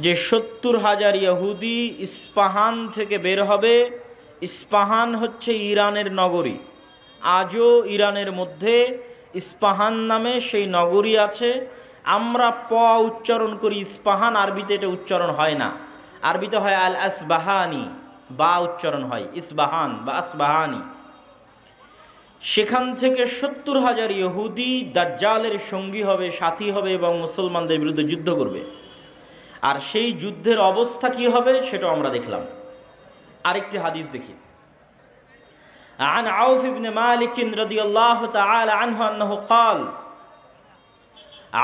যে ৭০,০০০ ইহুদি ইস্পাহান থেকে বের হবে। ইস্পাহান হচ্ছে ইরানের নগরী। আজও ইরানের মধ্যে ইস্পাহান নামে সেই নগরী আছে। আমরা প উচ্চারণ করি ইস্পাহান, আরবিতে এটা উচ্চারণ হয় না। আরবিতে হয় আল আসবাহানি, বা উচ্চারণ হয় ইসবাহান বা আসবাহানি। সেখান থেকে ৭০,০০০ ইহুদি দাজ্জালের সঙ্গী হবে, সাথী হবে এবং মুসলমানদের বিরুদ্ধে যুদ্ধ করবে। আর সেই যুদ্ধের অবস্থা কি হবে সেটাও আমরা দেখলাম। আরেকটি হাদিস দেখি। عن عوف بن مالك رضي الله تعالى عنه أنه قال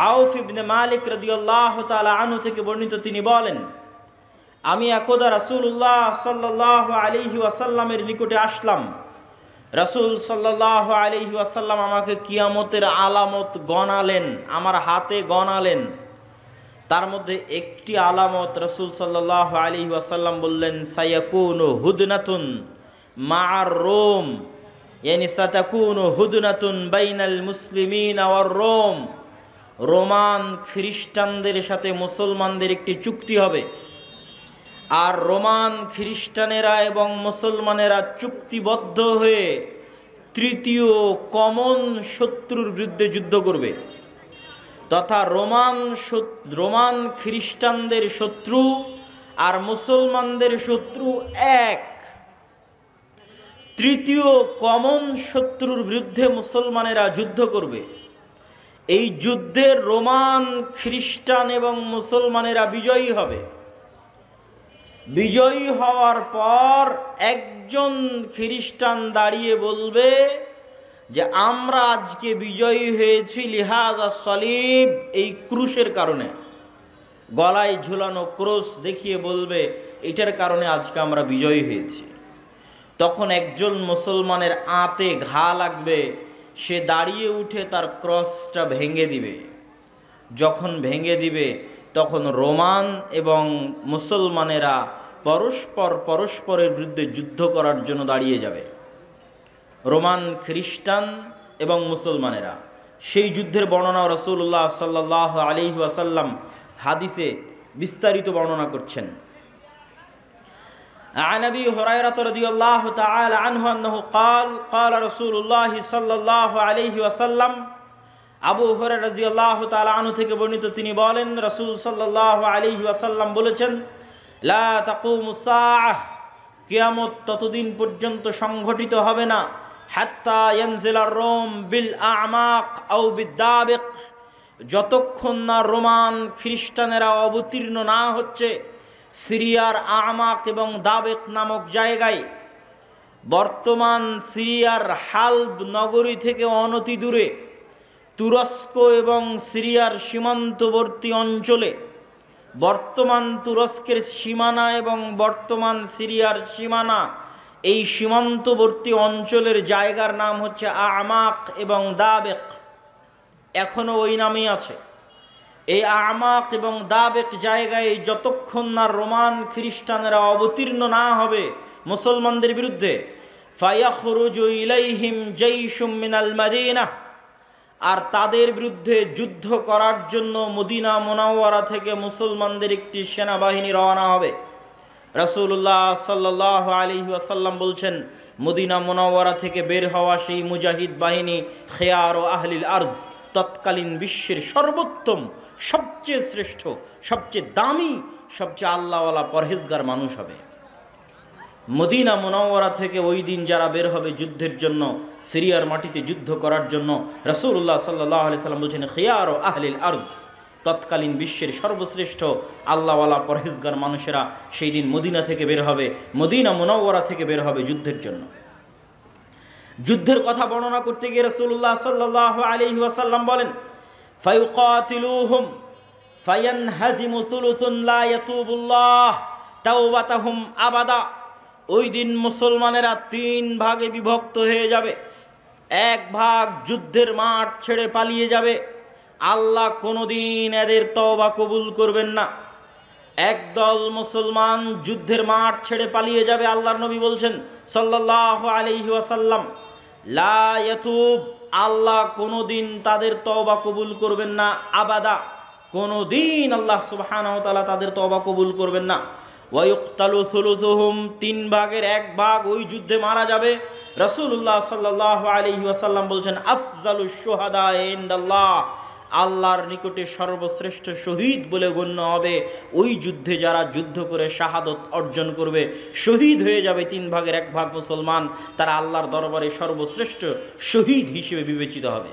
আউফ ইবনে মালিক রাদিয়াল্লাহু তাআলা আনহু থেকে বর্ণিত, তিনি বলেন, আমি একদা রাসূলুল্লাহ সাল্লাল্লাহু আলাইহি ওয়াসাল্লামের নিকটে আসলাম। রাসূল সাল্লাল্লাহু আলাইহি ওয়াসাল্লাম আমাকে কিয়ামতের আলামত গণালেন, আমার হাতে গণালেন। তার মধ্যে একটি আলামত রাসূল সাল্লাল্লাহু আলাইহি ওয়াসাল্লাম বললেন, সায়াকুনু হুদনাতুন মা'আর রোম, ইয়ানি সাতাকুনু হুদনাতুন বাইনাল মুসলিমিন ওয়ার রোম। রোমান খ্রিস্টানদের সাথে মুসলমানদের একটি চুক্তি হবে, আর রোমান খ্রিস্টানেরা এবং মুসলমানেরা চুক্তিবদ্ধ হয়ে তৃতীয় কমন শত্রুর বিরুদ্ধে যুদ্ধ করবে। তথা রোমান খ্রিস্টানদের শত্রু আর মুসলমানদের শত্রু এক। তৃতীয় কমন শত্রুর বিরুদ্ধে মুসলমানেরা যুদ্ধ করবে। এই যুদ্ধে রোমান খ্রিস্টান এবং মুসলমানেরা বিজয়ী হবে। বিজয়ী হওয়ার পর একজন খ্রিস্টান দাঁড়িয়ে বলবে যে আমরা আজকে বিজয়ী হয়েছি লিহাজা সলিব, এই ক্রুশের কারণে। গলায় ঝুলানো ক্রুশ দেখিয়ে বলবে এটার কারণে আজকে আমরা বিজয়ী হয়েছি। তখন একজন মুসলমানের আঁতে ঘা লাগবে, সে দাঁড়িয়ে উঠে তার ক্রসটা ভেঙে দিবে। যখন ভেঙে দিবে তখন রোমান এবং মুসলমানেরা পরস্পরের বিরুদ্ধে যুদ্ধ করার জন্য দাঁড়িয়ে যাবে। রোমান খ্রিস্টান এবং মুসলমানেরা। সেই যুদ্ধের বর্ণনা রাসূলুল্লাহ সাল্লাল্লাহু আলাইহি ওয়াসাল্লাম হাদিসে বিস্তারিত বর্ণনা করছেন। عن أبي هريرة رضي الله تعالى عنه أنه قال رسول الله صلى الله عليه وسلم আবু হুরায়রা রাদিয়াল্লাহু তাআলা আনহু থেকে বর্ণিত, তিনি বলেন রাসূল সাল্লাল্লাহু আলাইহি ওয়াসাল্লাম বলেছেন, লা তাকুমুস সাআহ, কিয়ামত ততদিন পর্যন্ত সংঘটিত হবে না, হাত্তা ইয়ানজিলার রোম বিল আ'মাক আও বিদাবিক, যতক্ষণ না রোমান খ্রিস্টানেরা অবতীর্ণ না হচ্ছে সিরিয়ার আমাক এবং দাবেক নামক জায়গায়। বর্তমান সিরিয়ার হালব নগরী থেকে অনতি দূরে তুরস্ক এবং সিরিয়ার সীমান্তবর্তী অঞ্চলে, বর্তমান তুরস্কের সীমানা এবং বর্তমান সিরিয়ার সীমানা, এই সীমান্তবর্তী অঞ্চলের জায়গার নাম হচ্ছে আমাক এবং দাবেক। এখনও ওই নামেই আছে। এই আমাক এবং দাবেক জায়গায় যতক্ষণ না রোমান খ্রিস্টানেরা অবতীর্ণ না হবে মুসলমানদের বিরুদ্ধে, ফায়াখরুজু ইলাইহিম জাইশুম মিনাল মাদিনাহ, আর তাদের বিরুদ্ধে যুদ্ধ করার জন্য মদিনা মুনাওয়ারা থেকে মুসলমানদের একটি সেনাবাহিনী রওনা হবে। রাসূলুল্লাহ সাল্লাল্লাহু আলাইহি ওয়াসাল্লাম বলছেন, মদিনা মুনাওয়ারা থেকে বের হওয়া সেই মুজাহিদ বাহিনী খেয়ার ও আহলিল আরজ, তৎকালীন বিশ্বের সর্বোত্তম, সবচেয়ে শ্রেষ্ঠ, সবচেয়ে দামি, সবচেয়ে আল্লাহওয়ালা পরহেজগার মানুষ হবে। মদিনা মুনাওয়ারা থেকে ওই দিন যারা বের হবে যুদ্ধের জন্য, সিরিয়ার মাটিতে যুদ্ধ করার জন্য, রাসূলুল্লাহ সাল্লাল্লাহু আলাইহি সাল্লাম বলছেন খিয়ার ও আহলিল আরজ, তৎকালীন বিশ্বের সর্বশ্রেষ্ঠ আল্লাহওয়ালা পরহেজগার মানুষেরা সেই দিন মদিনা থেকে বের হবে, মদিনা মুনাওয়ারা থেকে বের হবে যুদ্ধের জন্য। যুদ্ধের কথা বর্ণনা করতে গিয়ে রাসূলুল্লাহ সাল্লাল্লাহু আলাইহি ওয়াসাল্লাম বলেন, ফায়ুকাতিলুহুম ফায়ানহাজিমু সুলুসুন লা ইয়াতুবুল্লাহ তাওবাতাহুম আবাদা। ওই দিন মুসলমানেরা 3 ভাগে বিভক্ত হয়ে যাবে। এক ভাগ যুদ্ধের মাঠ ছেড়ে পালিয়ে যাবে, আল্লাহ কোনোদিন এদের তওবা কবুল করবেন না। একদল মুসলমান যুদ্ধের মাঠ ছেড়ে পালিয়ে যাবে, আল্লাহর নবী বলছেন সাল্লাল্লাহু আলাইহি ওয়াসাল্লাম, লা ইয়াতুব, আল্লাহ কোনোদিন তাদের তওবা কবুল করবেন না, আবাদা, কোনো দিন আল্লাহ সুবহানাহু ওয়া তাআলা তাদের তওবা কবুল করবেন না। ওয়ায়ুক্তালু সুলুসুহুম, 3 ভাগের 1 ভাগ ওই যুদ্ধে মারা যাবে। রাসূলুল্লাহ সাল্লাল্লাহু আলাইহি ওয়াসাল্লাম বলছেন আফজালুশ শুহাদা ইনদাল্লাহ, আল্লাহর নিকটে সর্বশ্রেষ্ঠ শহীদ বলে গণ্য হবে ওই যুদ্ধে যারা যুদ্ধ করে শাহাদত অর্জন করবে, শহীদ হয়ে যাবে 3 ভাগের 1 ভাগ মুসলমান, তারা আল্লাহর দরবারে সর্বশ্রেষ্ঠ শহীদ হিসেবে বিবেচিত হবে।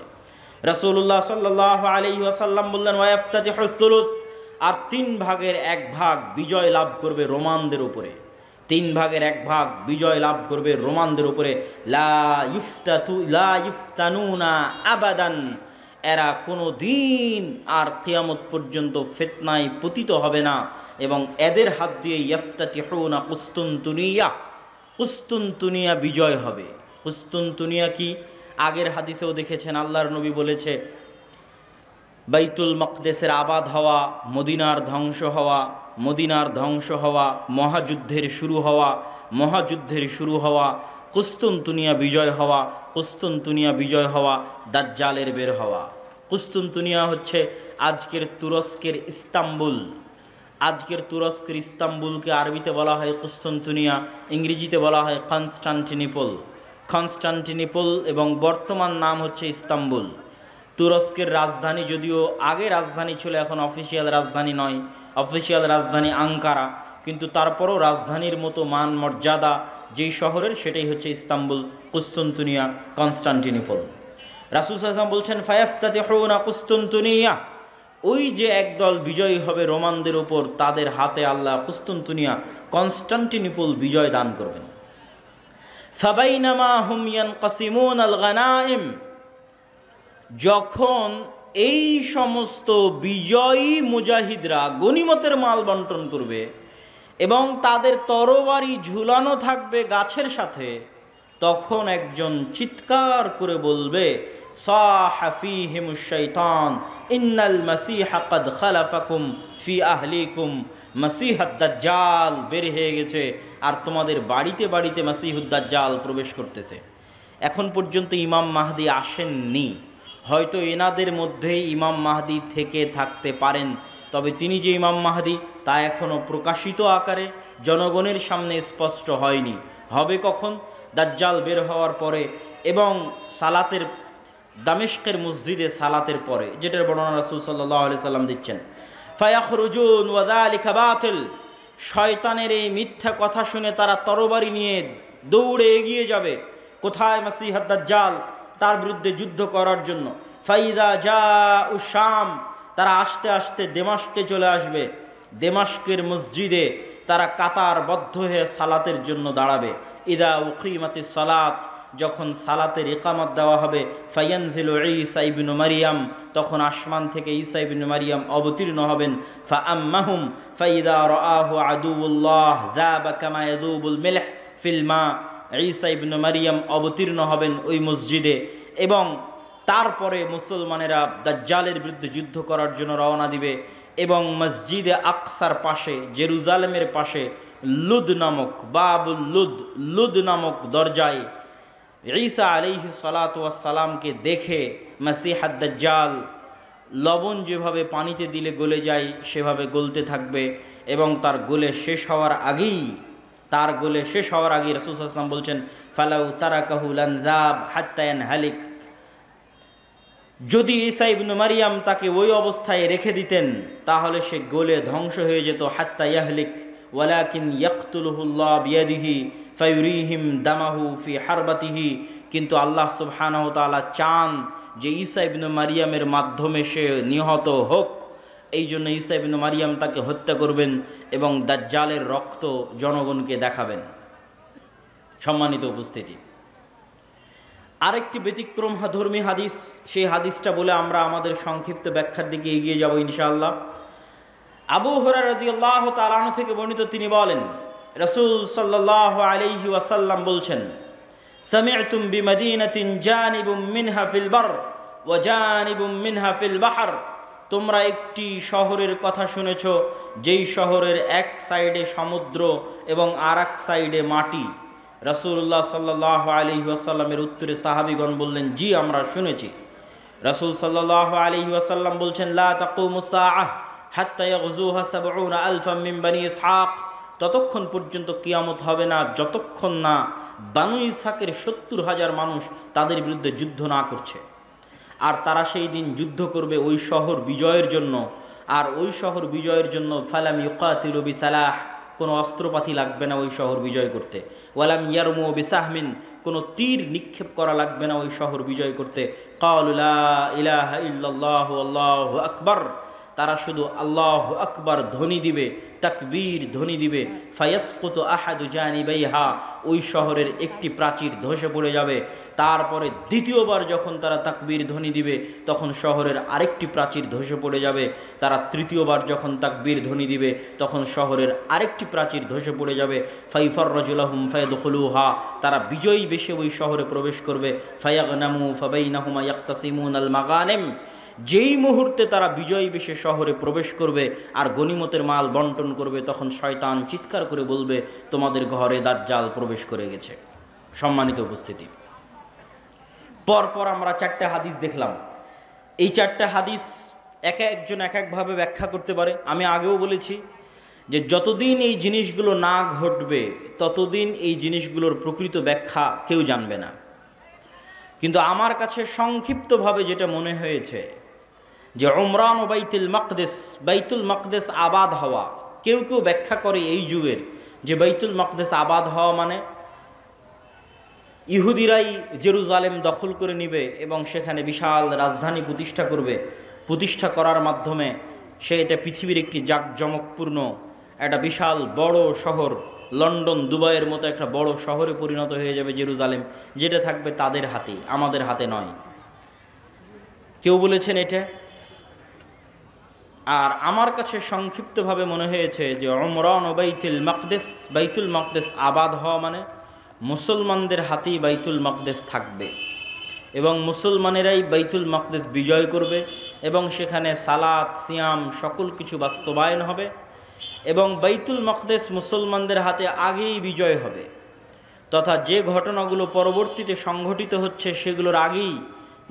রাসূলুল্লাহ সাল্লাল্লাহু আলাইহি ওয়াসাল্লাম বললেন ওয়াইফতাতিহুস সুলুস, আর 3 ভাগের 1 ভাগ বিজয় লাভ করবে রোমানদের উপরে। 3 ভাগের 1 ভাগ বিজয় লাভ করবে রোমানদের উপরে। লা ইফতানুনা আবাদান, এরা কোনো দিন আর কিয়ামত পর্যন্ত ফিতনায় পতিত হবে না, এবং এদের হাত দিয়ে ইফতাতিহুনা কুস্তুনতুনিয়া, কুস্তুনতুনিয়া বিজয় হবে। কুস্তুনতুনিয়া কি? আগের হাদিসেও দেখেছেন আল্লাহর নবী বলেছে বাইতুল মাকদেসের আবাদ হওয়া, মদিনার ধ্বংস হওয়া, মদিনার ধ্বংস হওয়া, মহাযুদ্ধের শুরু হওয়া, মহাযুদ্ধের শুরু হওয়া, কুস্তুনতুনিয়া বিজয় হওয়া, কুস্তুনতুনিয়া বিজয় হওয়া, দাজ্জালের বের হওয়া। কুস্তুনতুনিয়া হচ্ছে আজকের তুরস্কের ইস্তাম্বুল। আজকের তুরস্কের ইস্তাম্বুলকে আরবিতে বলা হয় কুস্তুনতুনিয়া, ইংরেজিতে বলা হয় কনস্টান্টিনিপল। কনস্টান্টিনিপল এবং বর্তমান নাম হচ্ছে ইস্তাম্বুল। তুরস্কের রাজধানী, যদিও আগে রাজধানী ছিল, এখন অফিসিয়াল রাজধানী নয়, অফিসিয়াল রাজধানী আঙ্কারা, কিন্তু তারপরও রাজধানীর মতো মান মর্যাদা যেই শহরের, সেটাই হচ্ছে ইস্তাম্বুল, কুস্তুনতুনিয়া, কনস্টান্টিনিপল। রাসূল সাল্লাল্লাহু আলাইহি ওয়াসাল্লাম বলছেন ফায়াফতাতিহুনা কুস্তুনতুনিয়া, ওই যে একদল বিজয়ী হবে রোমানদের উপর, তাদের হাতে আল্লাহ কুস্তুনতুনিয়া, কনস্টান্টিনিপল বিজয় দান করবেন। ফাবাইনামা হুম ইয়ানকাসিমুনাল গানাইম, যখন এই সমস্ত বিজয়ী মুজাহিদরা গনিমতের মাল বন্টন করবে এবং তাদের তরবারি ঝুলানো থাকবে গাছের সাথে, তখন একজন চিৎকার করে বলবে সাহা ফীহিমুশ শাইতান ইন্নাল মাসীহা ক্বাদ খালাফাকুম ফি আহলিকুম, মাসীহুদ দাজ্জাল বের হয়ে গেছে আর তোমাদের বাড়িতে বাড়িতে মাসীহুদ দাজ্জাল প্রবেশ করতেছে। এখন পর্যন্ত ইমাম মাহদি আসেননি, হয়তো এনাদের মধ্যেই ইমাম মাহদি থেকে থাকতে পারেন, তবে তিনি যে ইমাম মাহদি তা এখনও প্রকাশিত আকারে জনগণের সামনে স্পষ্ট হয়নি। হবে কখন? দাজ্জাল বের হওয়ার পরে এবং সালাতের, দামেস্কের মসজিদে সালাতের পরে, যেটার বর্ণনা রাসূল সাল্লাল্লাহু আলাইহি সাল্লাম দিচ্ছেন। ফায়াখরুজুন ওয়া যালিকা বাতিল, শয়তানের এই মিথ্যা কথা শুনে তারা তরবারি নিয়ে দৌড়ে এগিয়ে যাবে কোথায়? মাসীহুদ দাজ্জাল, তার বিরুদ্ধে যুদ্ধ করার জন্য। ফাইদা জাউ শাম, তারা আস্তে আস্তে দেমাস্কে চলে আসবে। দেমাস্কের মসজিদে তারা কাতারবদ্ধ হয়ে সালাতের জন্য দাঁড়াবে। ইদা উকিমাতিস সালাত, যখন সালাতের ইকামত দেওয়া হবে, ফায়ানজিলু ঈসা ইবনু মারিয়াম, তখন আসমান থেকে ঈসা ইবনু মারিয়াম অবতীর্ণ হবেন। ফাআম্মাহুম ফাইদা রাআহু আদুউল্লাহ যাবা কামা ইয়াযুবুল মিলহ ফিল মা, ঈসা ইবনু মারিয়াম অবতীর্ণ হবেন ওই মসজিদে, এবং তারপরে মুসলমানেরা দাজ্জালের বিরুদ্ধে যুদ্ধ করার জন্য রওনা দিবে। এবং মসজিদে আকসার পাশে, জেরুজালেমের পাশে লুদ নামক, বাবুল লুদ, লুদ নামক দরজায় ঈসা আলাইহিস সালাতু ওয়াস সালামকে দেখে মাসীহুদ দাজ্জাল লবণ যেভাবে পানিতে দিলে গলে যায় সেভাবে গলতে থাকবে, এবং তার গলে শেষ হওয়ার আগেই, তার গলে শেষ হওয়ার আগেই রাসূল সাল্লাল্লাহু আলাইহি ওয়াসাল্লাম বলছেন ফালাউ তারাকাহু লানযাব হাত্তা ইয়ানহালিক, যদি ঈসা ইবনু মারিয়াম তাকে ওই অবস্থায় রেখে দিতেন তাহলে সে গলে ধ্বংস হয়ে যেত। হাত্তা ইয়াহলিক ওয়ালাকিন ইয়াকতুলুহুল্লাহ বিয়াদিহি ফায়ুরিহিম দামাহু ফি হারবাতিহি, কিন্তু আল্লাহ সুবহানাহু ওয়া তাআলা চান যে ঈসা ইবনু মারিয়ামের মাধ্যমে সে নিহত হোক, এই জন্য ঈসা ইবনু মারিয়াম তাকে হত্যা করবেন এবং দাজ্জালের রক্ত জনগণকে দেখাবেন। সম্মানিত উপস্থিতি, আরেকটি ব্যতিক্রম ধর্মী হাদিস, সেই হাদিসটা বলে আমরা আমাদের সংক্ষিপ্ত ব্যাখ্যার দিকে এগিয়ে যাব ইনশাআল্লাহ। আবু হুরায়রা রাদিয়াল্লাহু তাআলা আনহু থেকে বর্ণিত, তিনি বলেন রাসূল সাল্লাল্লাহু আলাইহি ওয়াসাল্লাম বলছেন সামি'তুম বিমাদিনাতিন জানিবুম মিনহা ফিল বার ওয়া জানিবুম মিনহা ফিল বাহর, তোমরা একটি শহরের কথা শুনেছ যেই শহরের এক সাইডে সমুদ্র এবং আর এক সাইডে মাটি। রাসূলুল্লাহ সাল্লাল্লাহু আলাইহি ওয়াসাল্লামের উত্তরে সাহাবীগণ বললেন জি আমরা শুনেছি। রাসূল সাল্লাল্লাহু আলাইহি ওয়াসাল্লাম বলছেন, লা তাকুমুস সাআহ হাত্তা ইয়াগযুহা ৭০,০০০ মিন বনি ইসহাক, ততক্ষণ পর্যন্ত কিয়ামত হবে না যতক্ষণ না বানু ইসহাকের ৭০,০০০ মানুষ তাদের বিরুদ্ধে যুদ্ধ না করছে। আর তারা সেই দিন যুদ্ধ করবে ওই শহর বিজয়ের জন্য। আর ওই শহর বিজয়ের জন্য ফালাম ইউকাতিলু বিসালাহ, কোনো অস্ত্রপাতি লাগবে না ওই শহর বিজয় করতে। ওয়ালাম ইয়ারমু বিসাহমিন, কোনো তীর নিক্ষেপ করা লাগবে না ওই শহর বিজয় করতে। ক্বালু লা ইলাহা ইল্লাল্লাহু আল্লাহু আকবার, তারা শুধু আল্লাহু আকবার ধ্বনি দিবে, তাকবীর ধ্বনি দিবে। ফায়াসকুতু আহাদু জানিবাইহা, ওই শহরের একটি প্রাচীর ধসে পড়ে যাবে। তারপরে দ্বিতীয়বার যখন তারা তাকবীর ধ্বনি দিবে তখন শহরের আরেকটি প্রাচীর ধসে পড়ে যাবে। তারা তৃতীয়বার যখন তাকবীর ধ্বনি দিবে তখন শহরের আরেকটি প্রাচীর ধসে পড়ে যাবে। ফাইফাররাজু লাহুম ফায়াদখুলুহা, তারা বিজয়ী বেশে ওই শহরে প্রবেশ করবে। ফায়াগনামু ফাবাইনাহুমা ইয়াকতাসিমুনাল মাগানিম, যেই মুহূর্তে তারা বিজয়ী বেশে শহরে প্রবেশ করবে আর গনিমতের মাল বন্টন করবে, তখন শয়তান চিৎকার করে বলবে, তোমাদের ঘরে দাজ্জাল প্রবেশ করে গেছে। সম্মানিত উপস্থিতি, পরপর আমরা 4টা হাদিস দেখলাম। এই 4টা হাদিস এক একজন এক একভাবে ব্যাখ্যা করতে পারে। আমি আগেও বলেছি যে যতদিন এই জিনিসগুলো না ঘটবে ততদিন এই জিনিসগুলোর প্রকৃত ব্যাখ্যা কেউ জানবে না। কিন্তু আমার কাছে সংক্ষিপ্তভাবে যেটা মনে হয়েছে যে উমরান ও বাইতুল মাকদেস আবাদ হওয়া, কেউ কেউ ব্যাখ্যা করে এই যুগের যে বাইতুল মাকদেস আবাদ হওয়া মানে ইহুদিরাই জেরুজালেম দখল করে নিবে এবং সেখানে বিশাল রাজধানী প্রতিষ্ঠা করবে। প্রতিষ্ঠা করার মাধ্যমে সে এটা পৃথিবীর একটি জাঁকজমকপূর্ণ একটা বিশাল বড় শহর, লন্ডন দুবাইয়ের মতো একটা বড় শহরে পরিণত হয়ে যাবে জেরুজালেম, যেটা থাকবে তাদের হাতে, আমাদের হাতে নয়। কেউ বলেছেন এটা। আর আমার কাছে সংক্ষিপ্তভাবে মনে হয়েছে যে উমরান ও বাইতুল মাকদেস আবাদ হওয়া মানে মুসলমানদের হাতেই বাইতুল মাকদেস থাকবে এবং মুসলমানেরাই বাইতুল মাকদেস বিজয় করবে এবং সেখানে সালাত সিয়াম সকল কিছু বাস্তবায়ন হবে এবং বাইতুল মাকদেস মুসলমানদের হাতে আগেই বিজয় হবে, তথা যে ঘটনাগুলো পরবর্তীতে সংঘটিত হচ্ছে সেগুলোর আগেই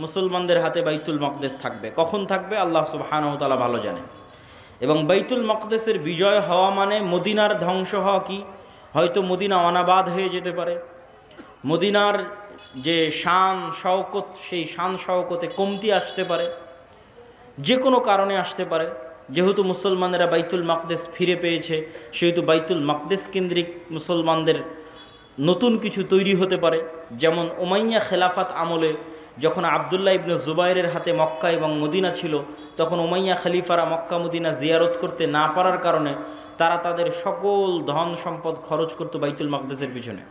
মুসলমানদের হাতে বাইতুল মাকদেস থাকবে। কখন থাকবে আল্লাহ সুবহানাহু ওয়া তাআলা ভালো জানেন। এবং বাইতুল মাকদেসের বিজয় হওয়া মানে মদিনার ধ্বংস হওয়া কি? হয়তো মদিনা অনাবাদ হয়ে যেতে পারে, মদিনার যে শান শওকত সেই শান শওকতে কমতি আসতে পারে, যে কোনো কারণে আসতে পারে। যেহেতু মুসলমানেরা বাইতুল মাকদেস ফিরে পেয়েছে সেহেতু বাইতুল মাকদেস কেন্দ্রিক মুসলমানদের নতুন কিছু তৈরি হতে পারে। যেমন উমাইয়া খেলাফাত আমলে যখন আবদুল্লাহ ইবনে জুবাইরের হাতে মক্কা এবং মদিনা ছিল, তখন উমাইয়া খলিফারা মক্কা মদিনা জিয়ারত করতে না পারার কারণে তারা তাদের সকল ধন সম্পদ খরচ করত বাইতুল মাকদেসের পিছনে।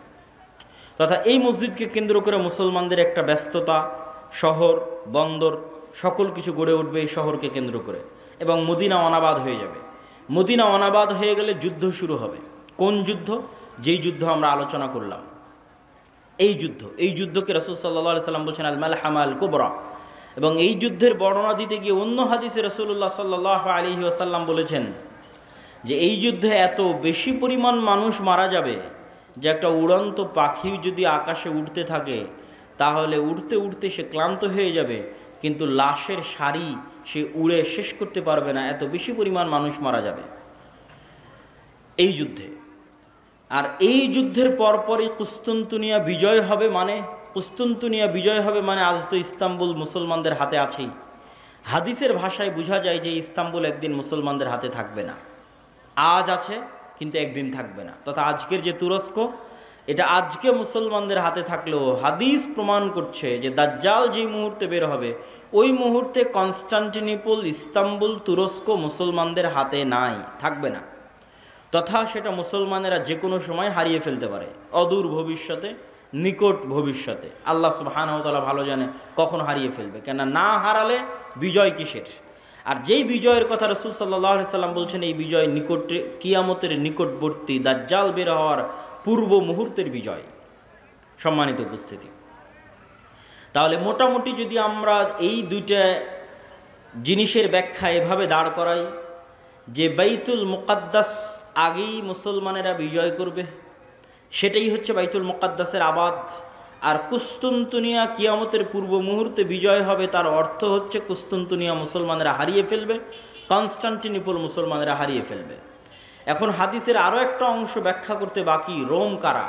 তথা এই মসজিদকে কেন্দ্র করে মুসলমানদের একটা ব্যস্ততা, শহর বন্দর সকল কিছু গড়ে উঠবে এই শহরকে কেন্দ্র করে এবং মদিনা অনাবাদ হয়ে যাবে। মদিনা অনাবাদ হয়ে গেলে যুদ্ধ শুরু হবে। কোন যুদ্ধ? যেই যুদ্ধ আমরা আলোচনা করলাম, এই যুদ্ধকে রাসূল সাল্লাল্লাহু আলাইহি সাল্লাম বলছেন আল মালহামা আল কুবরা। এবং এই যুদ্ধের বর্ণনা দিতে গিয়ে অন্য হাদিসে রাসূলুল্লাহ সাল্লাল্লাহু আলাইহি ওয়াসাল্লাম বলেছেন যে এই যুদ্ধে এত বেশি পরিমাণ মানুষ মারা যাবে যে একটা উড়ন্ত পাখি যদি আকাশে উঠতে থাকে তাহলে উড়তে উড়তে সে ক্লান্ত হয়ে যাবে, কিন্তু লাশের সারি সে উড়ে শেষ করতে পারবে না, এত বেশি পরিমাণ মানুষ মারা যাবে এই যুদ্ধে। আর এই যুদ্ধের পরপরই কুস্তুনতুনিয়া বিজয় হবে। মানে আজ তো ইস্তাম্বুল মুসলমানদের হাতে আছেই। হাদিসের ভাষায় বোঝা যায় যে ইস্তাম্বুল একদিন মুসলমানদের হাতে থাকবে না। আজ আছে কিন্তু একদিন থাকবে না। তথা আজকের যে তুরস্ক, এটা আজকে মুসলমানদের হাতে থাকলেও হাদিস প্রমাণ করছে যে দাজ্জাল যেই মুহূর্তে বের হবে ওই মুহূর্তে কনস্টান্টিনোপল, ইস্তাম্বুল, তুরস্ক মুসলমানদের হাতে নাই, থাকবে না। তথা সেটা মুসলমানেরা যে কোনো সময় হারিয়ে ফেলতে পারে, অদূর ভবিষ্যতে, নিকট ভবিষ্যতে। আল্লাহ সুবহানাহু ওয়া তাআলা ভালো জানে কখন হারিয়ে ফেলবে, কেন না হারালে বিজয় কিসের? আর যেই বিজয়ের কথা রাসূল সাল্লাল্লাহু আলাইহি সাল্লাম বলছেন এই বিজয় নিকটে, কিয়ামতের নিকটবর্তী, দাজ্জাল বের হওয়ার পূর্ব মুহূর্তের বিজয়। সম্মানিত উপস্থিতি, তাহলে মোটামুটি যদি আমরা এই দুইটা জিনিসের ব্যাখ্যা এভাবে দাঁড় করাই যে বাইতুল মুকাদ্দাস আগেই মুসলমানেরা বিজয় করবে, সেটাই হচ্ছে বাইতুল মুকাদ্দাসের আবাদ। আর কুস্তুনতুনিয়া কিয়ামতের পূর্ব মুহূর্তে বিজয় হবে, তার অর্থ হচ্ছে কুস্তুনতুনিয়া মুসলমানেরা হারিয়ে ফেলবে, কনস্টান্টিনোপল মুসলমানেরা হারিয়ে ফেলবে। এখন হাদিসের আরও একটা অংশ ব্যাখ্যা করতে বাকি, রোম কারা?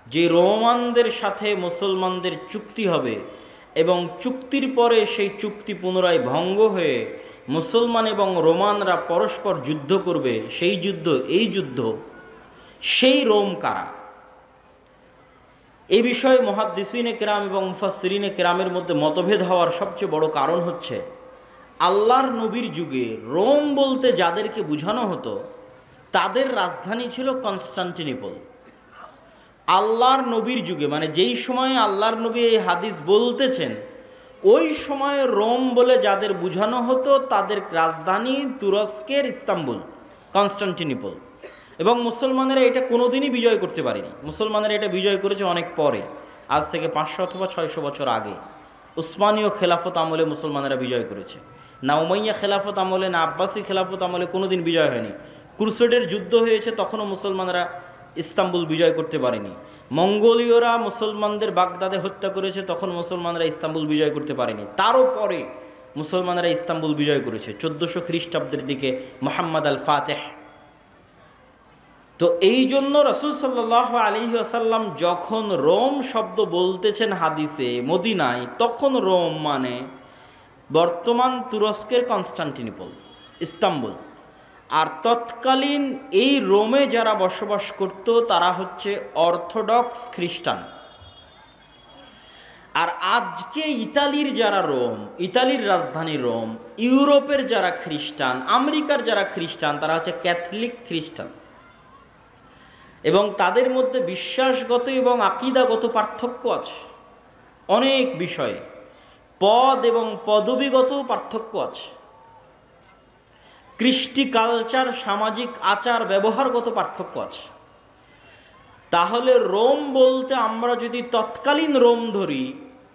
যে রোমানদের সাথে মুসলমানদের চুক্তি হবে এবং চুক্তির পরে সেই চুক্তি পুনরায় ভঙ্গ হয়ে মুসলমান এবং রোমানরা পরস্পর যুদ্ধ করবে, সেই যুদ্ধ, এই যুদ্ধ, সেই রোম কারা? এই বিষয়ে মুহাদ্দিসিনে কেরাম এবং মুফাসসিরিনে কেরামের মধ্যে মতভেদ হওয়ার সবচেয়ে বড় কারণ হচ্ছে, আল্লাহর নবীর যুগে রোম বলতে যাদেরকে বোঝানো হতো তাদের রাজধানী ছিল কনস্টান্টিনোপল। আল্লাহর নবীর যুগে, মানে যেই সময়ে আল্লাহর নবী এই হাদিস বলতেছেন, ওই সময়ে রোম বলে যাদের বোঝানো হতো তাদের রাজধানী তুরস্কের ইস্তাম্বুল, কনস্টান্টিনোপল। এবং মুসলমানেরা এটা কোনোদিনই বিজয় করতে পারেনি। মুসলমানেরা এটা বিজয় করেছে অনেক পরে, আজ থেকে 500 অথবা 600 বছর আগে। উসমানীয় খেলাফত আমলে মুসলমানেরা বিজয় করেছে, না উমাইয়া খেলাফত আমলে, না আব্বাসী খেলাফত আমলে কোনোদিন বিজয় হয়নি। ক্রুসেডের যুদ্ধ হয়েছে, তখনও মুসলমানেরা ইস্তাম্বুল বিজয় করতে পারেনি। মঙ্গোলীয়রা মুসলমানদের বাগদাদে হত্যা করেছে, তখন মুসলমানরা ইস্তাম্বুল বিজয় করতে পারেনি। তারও পরে মুসলমানেরা ইস্তাম্বুল বিজয় করেছে 1400 খ্রিস্টাব্দের দিকে, মুহাম্মদ আল ফাতেহ। তো এই জন্য রাসূল সাল্লাল্লাহু আলাইহি ওয়াসাল্লাম যখন রোম শব্দ বলতেছেন হাদিসে মদিনায়, তখন রোম মানে বর্তমান তুরস্কের কনস্টান্টিনোপল, ইস্তাম্বুল। আর তৎকালীন এই রোমে যারা বসবাস করত তারা হচ্ছে অর্থোডক্স খ্রিস্টান। আর আজকে ইতালির যারা রোম, ইতালির রাজধানী রোম, ইউরোপের যারা খ্রিস্টান, আমেরিকার যারা খ্রিস্টান, তারা হচ্ছে ক্যাথলিক খ্রিস্টান। এবং তাদের মধ্যে বিশ্বাসগত এবং আকীদাগত পার্থক্য আছে অনেক বিষয়ে, পদ এবং পদবীগত পার্থক্য আছে, কৃষ্টি কালচার, সামাজিক আচার ব্যবহারগত পার্থক্য আছে। তাহলে রোম বলতে আমরা যদি তৎকালীন রোম ধরি,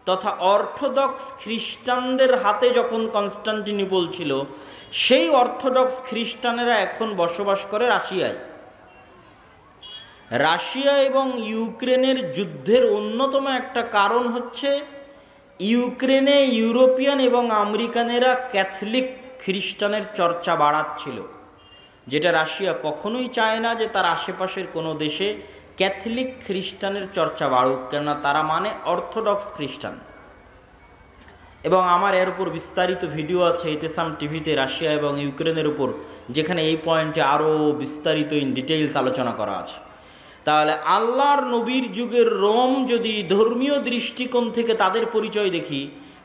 তথা অর্থোডক্স খ্রিস্টানদের হাতে যখন কনস্টান্টিনোপল ছিল, সেই অর্থোডক্স খ্রিস্টানেরা এখন বসবাস করে রাশিয়ায়। রাশিয়া এবং ইউক্রেনের যুদ্ধের অন্যতম একটা কারণ হচ্ছে ইউক্রেনে ইউরোপিয়ান এবং আমেরিকানেরা ক্যাথলিক খ্রিস্টানের চর্চা বাড়াচ্ছিল, যেটা রাশিয়া কখনোই চায় না যে তার আশেপাশের কোনো দেশে ক্যাথলিক খ্রিস্টানের চর্চা বাড়ুক, কেননা তারা মানে অর্থোডক্স খ্রিস্টান। এবং আমার এর উপর বিস্তারিত ভিডিও আছে ইতেসাম টিভিতে রাশিয়া এবং ইউক্রেনের উপর, যেখানে এই পয়েন্টে আরও বিস্তারিত ইন ডিটেইলস আলোচনা করা আছে। তাহলে আল্লাহর নবীর যুগের রোম যদি ধর্মীয় দৃষ্টিকোণ থেকে তাদের পরিচয় দেখি,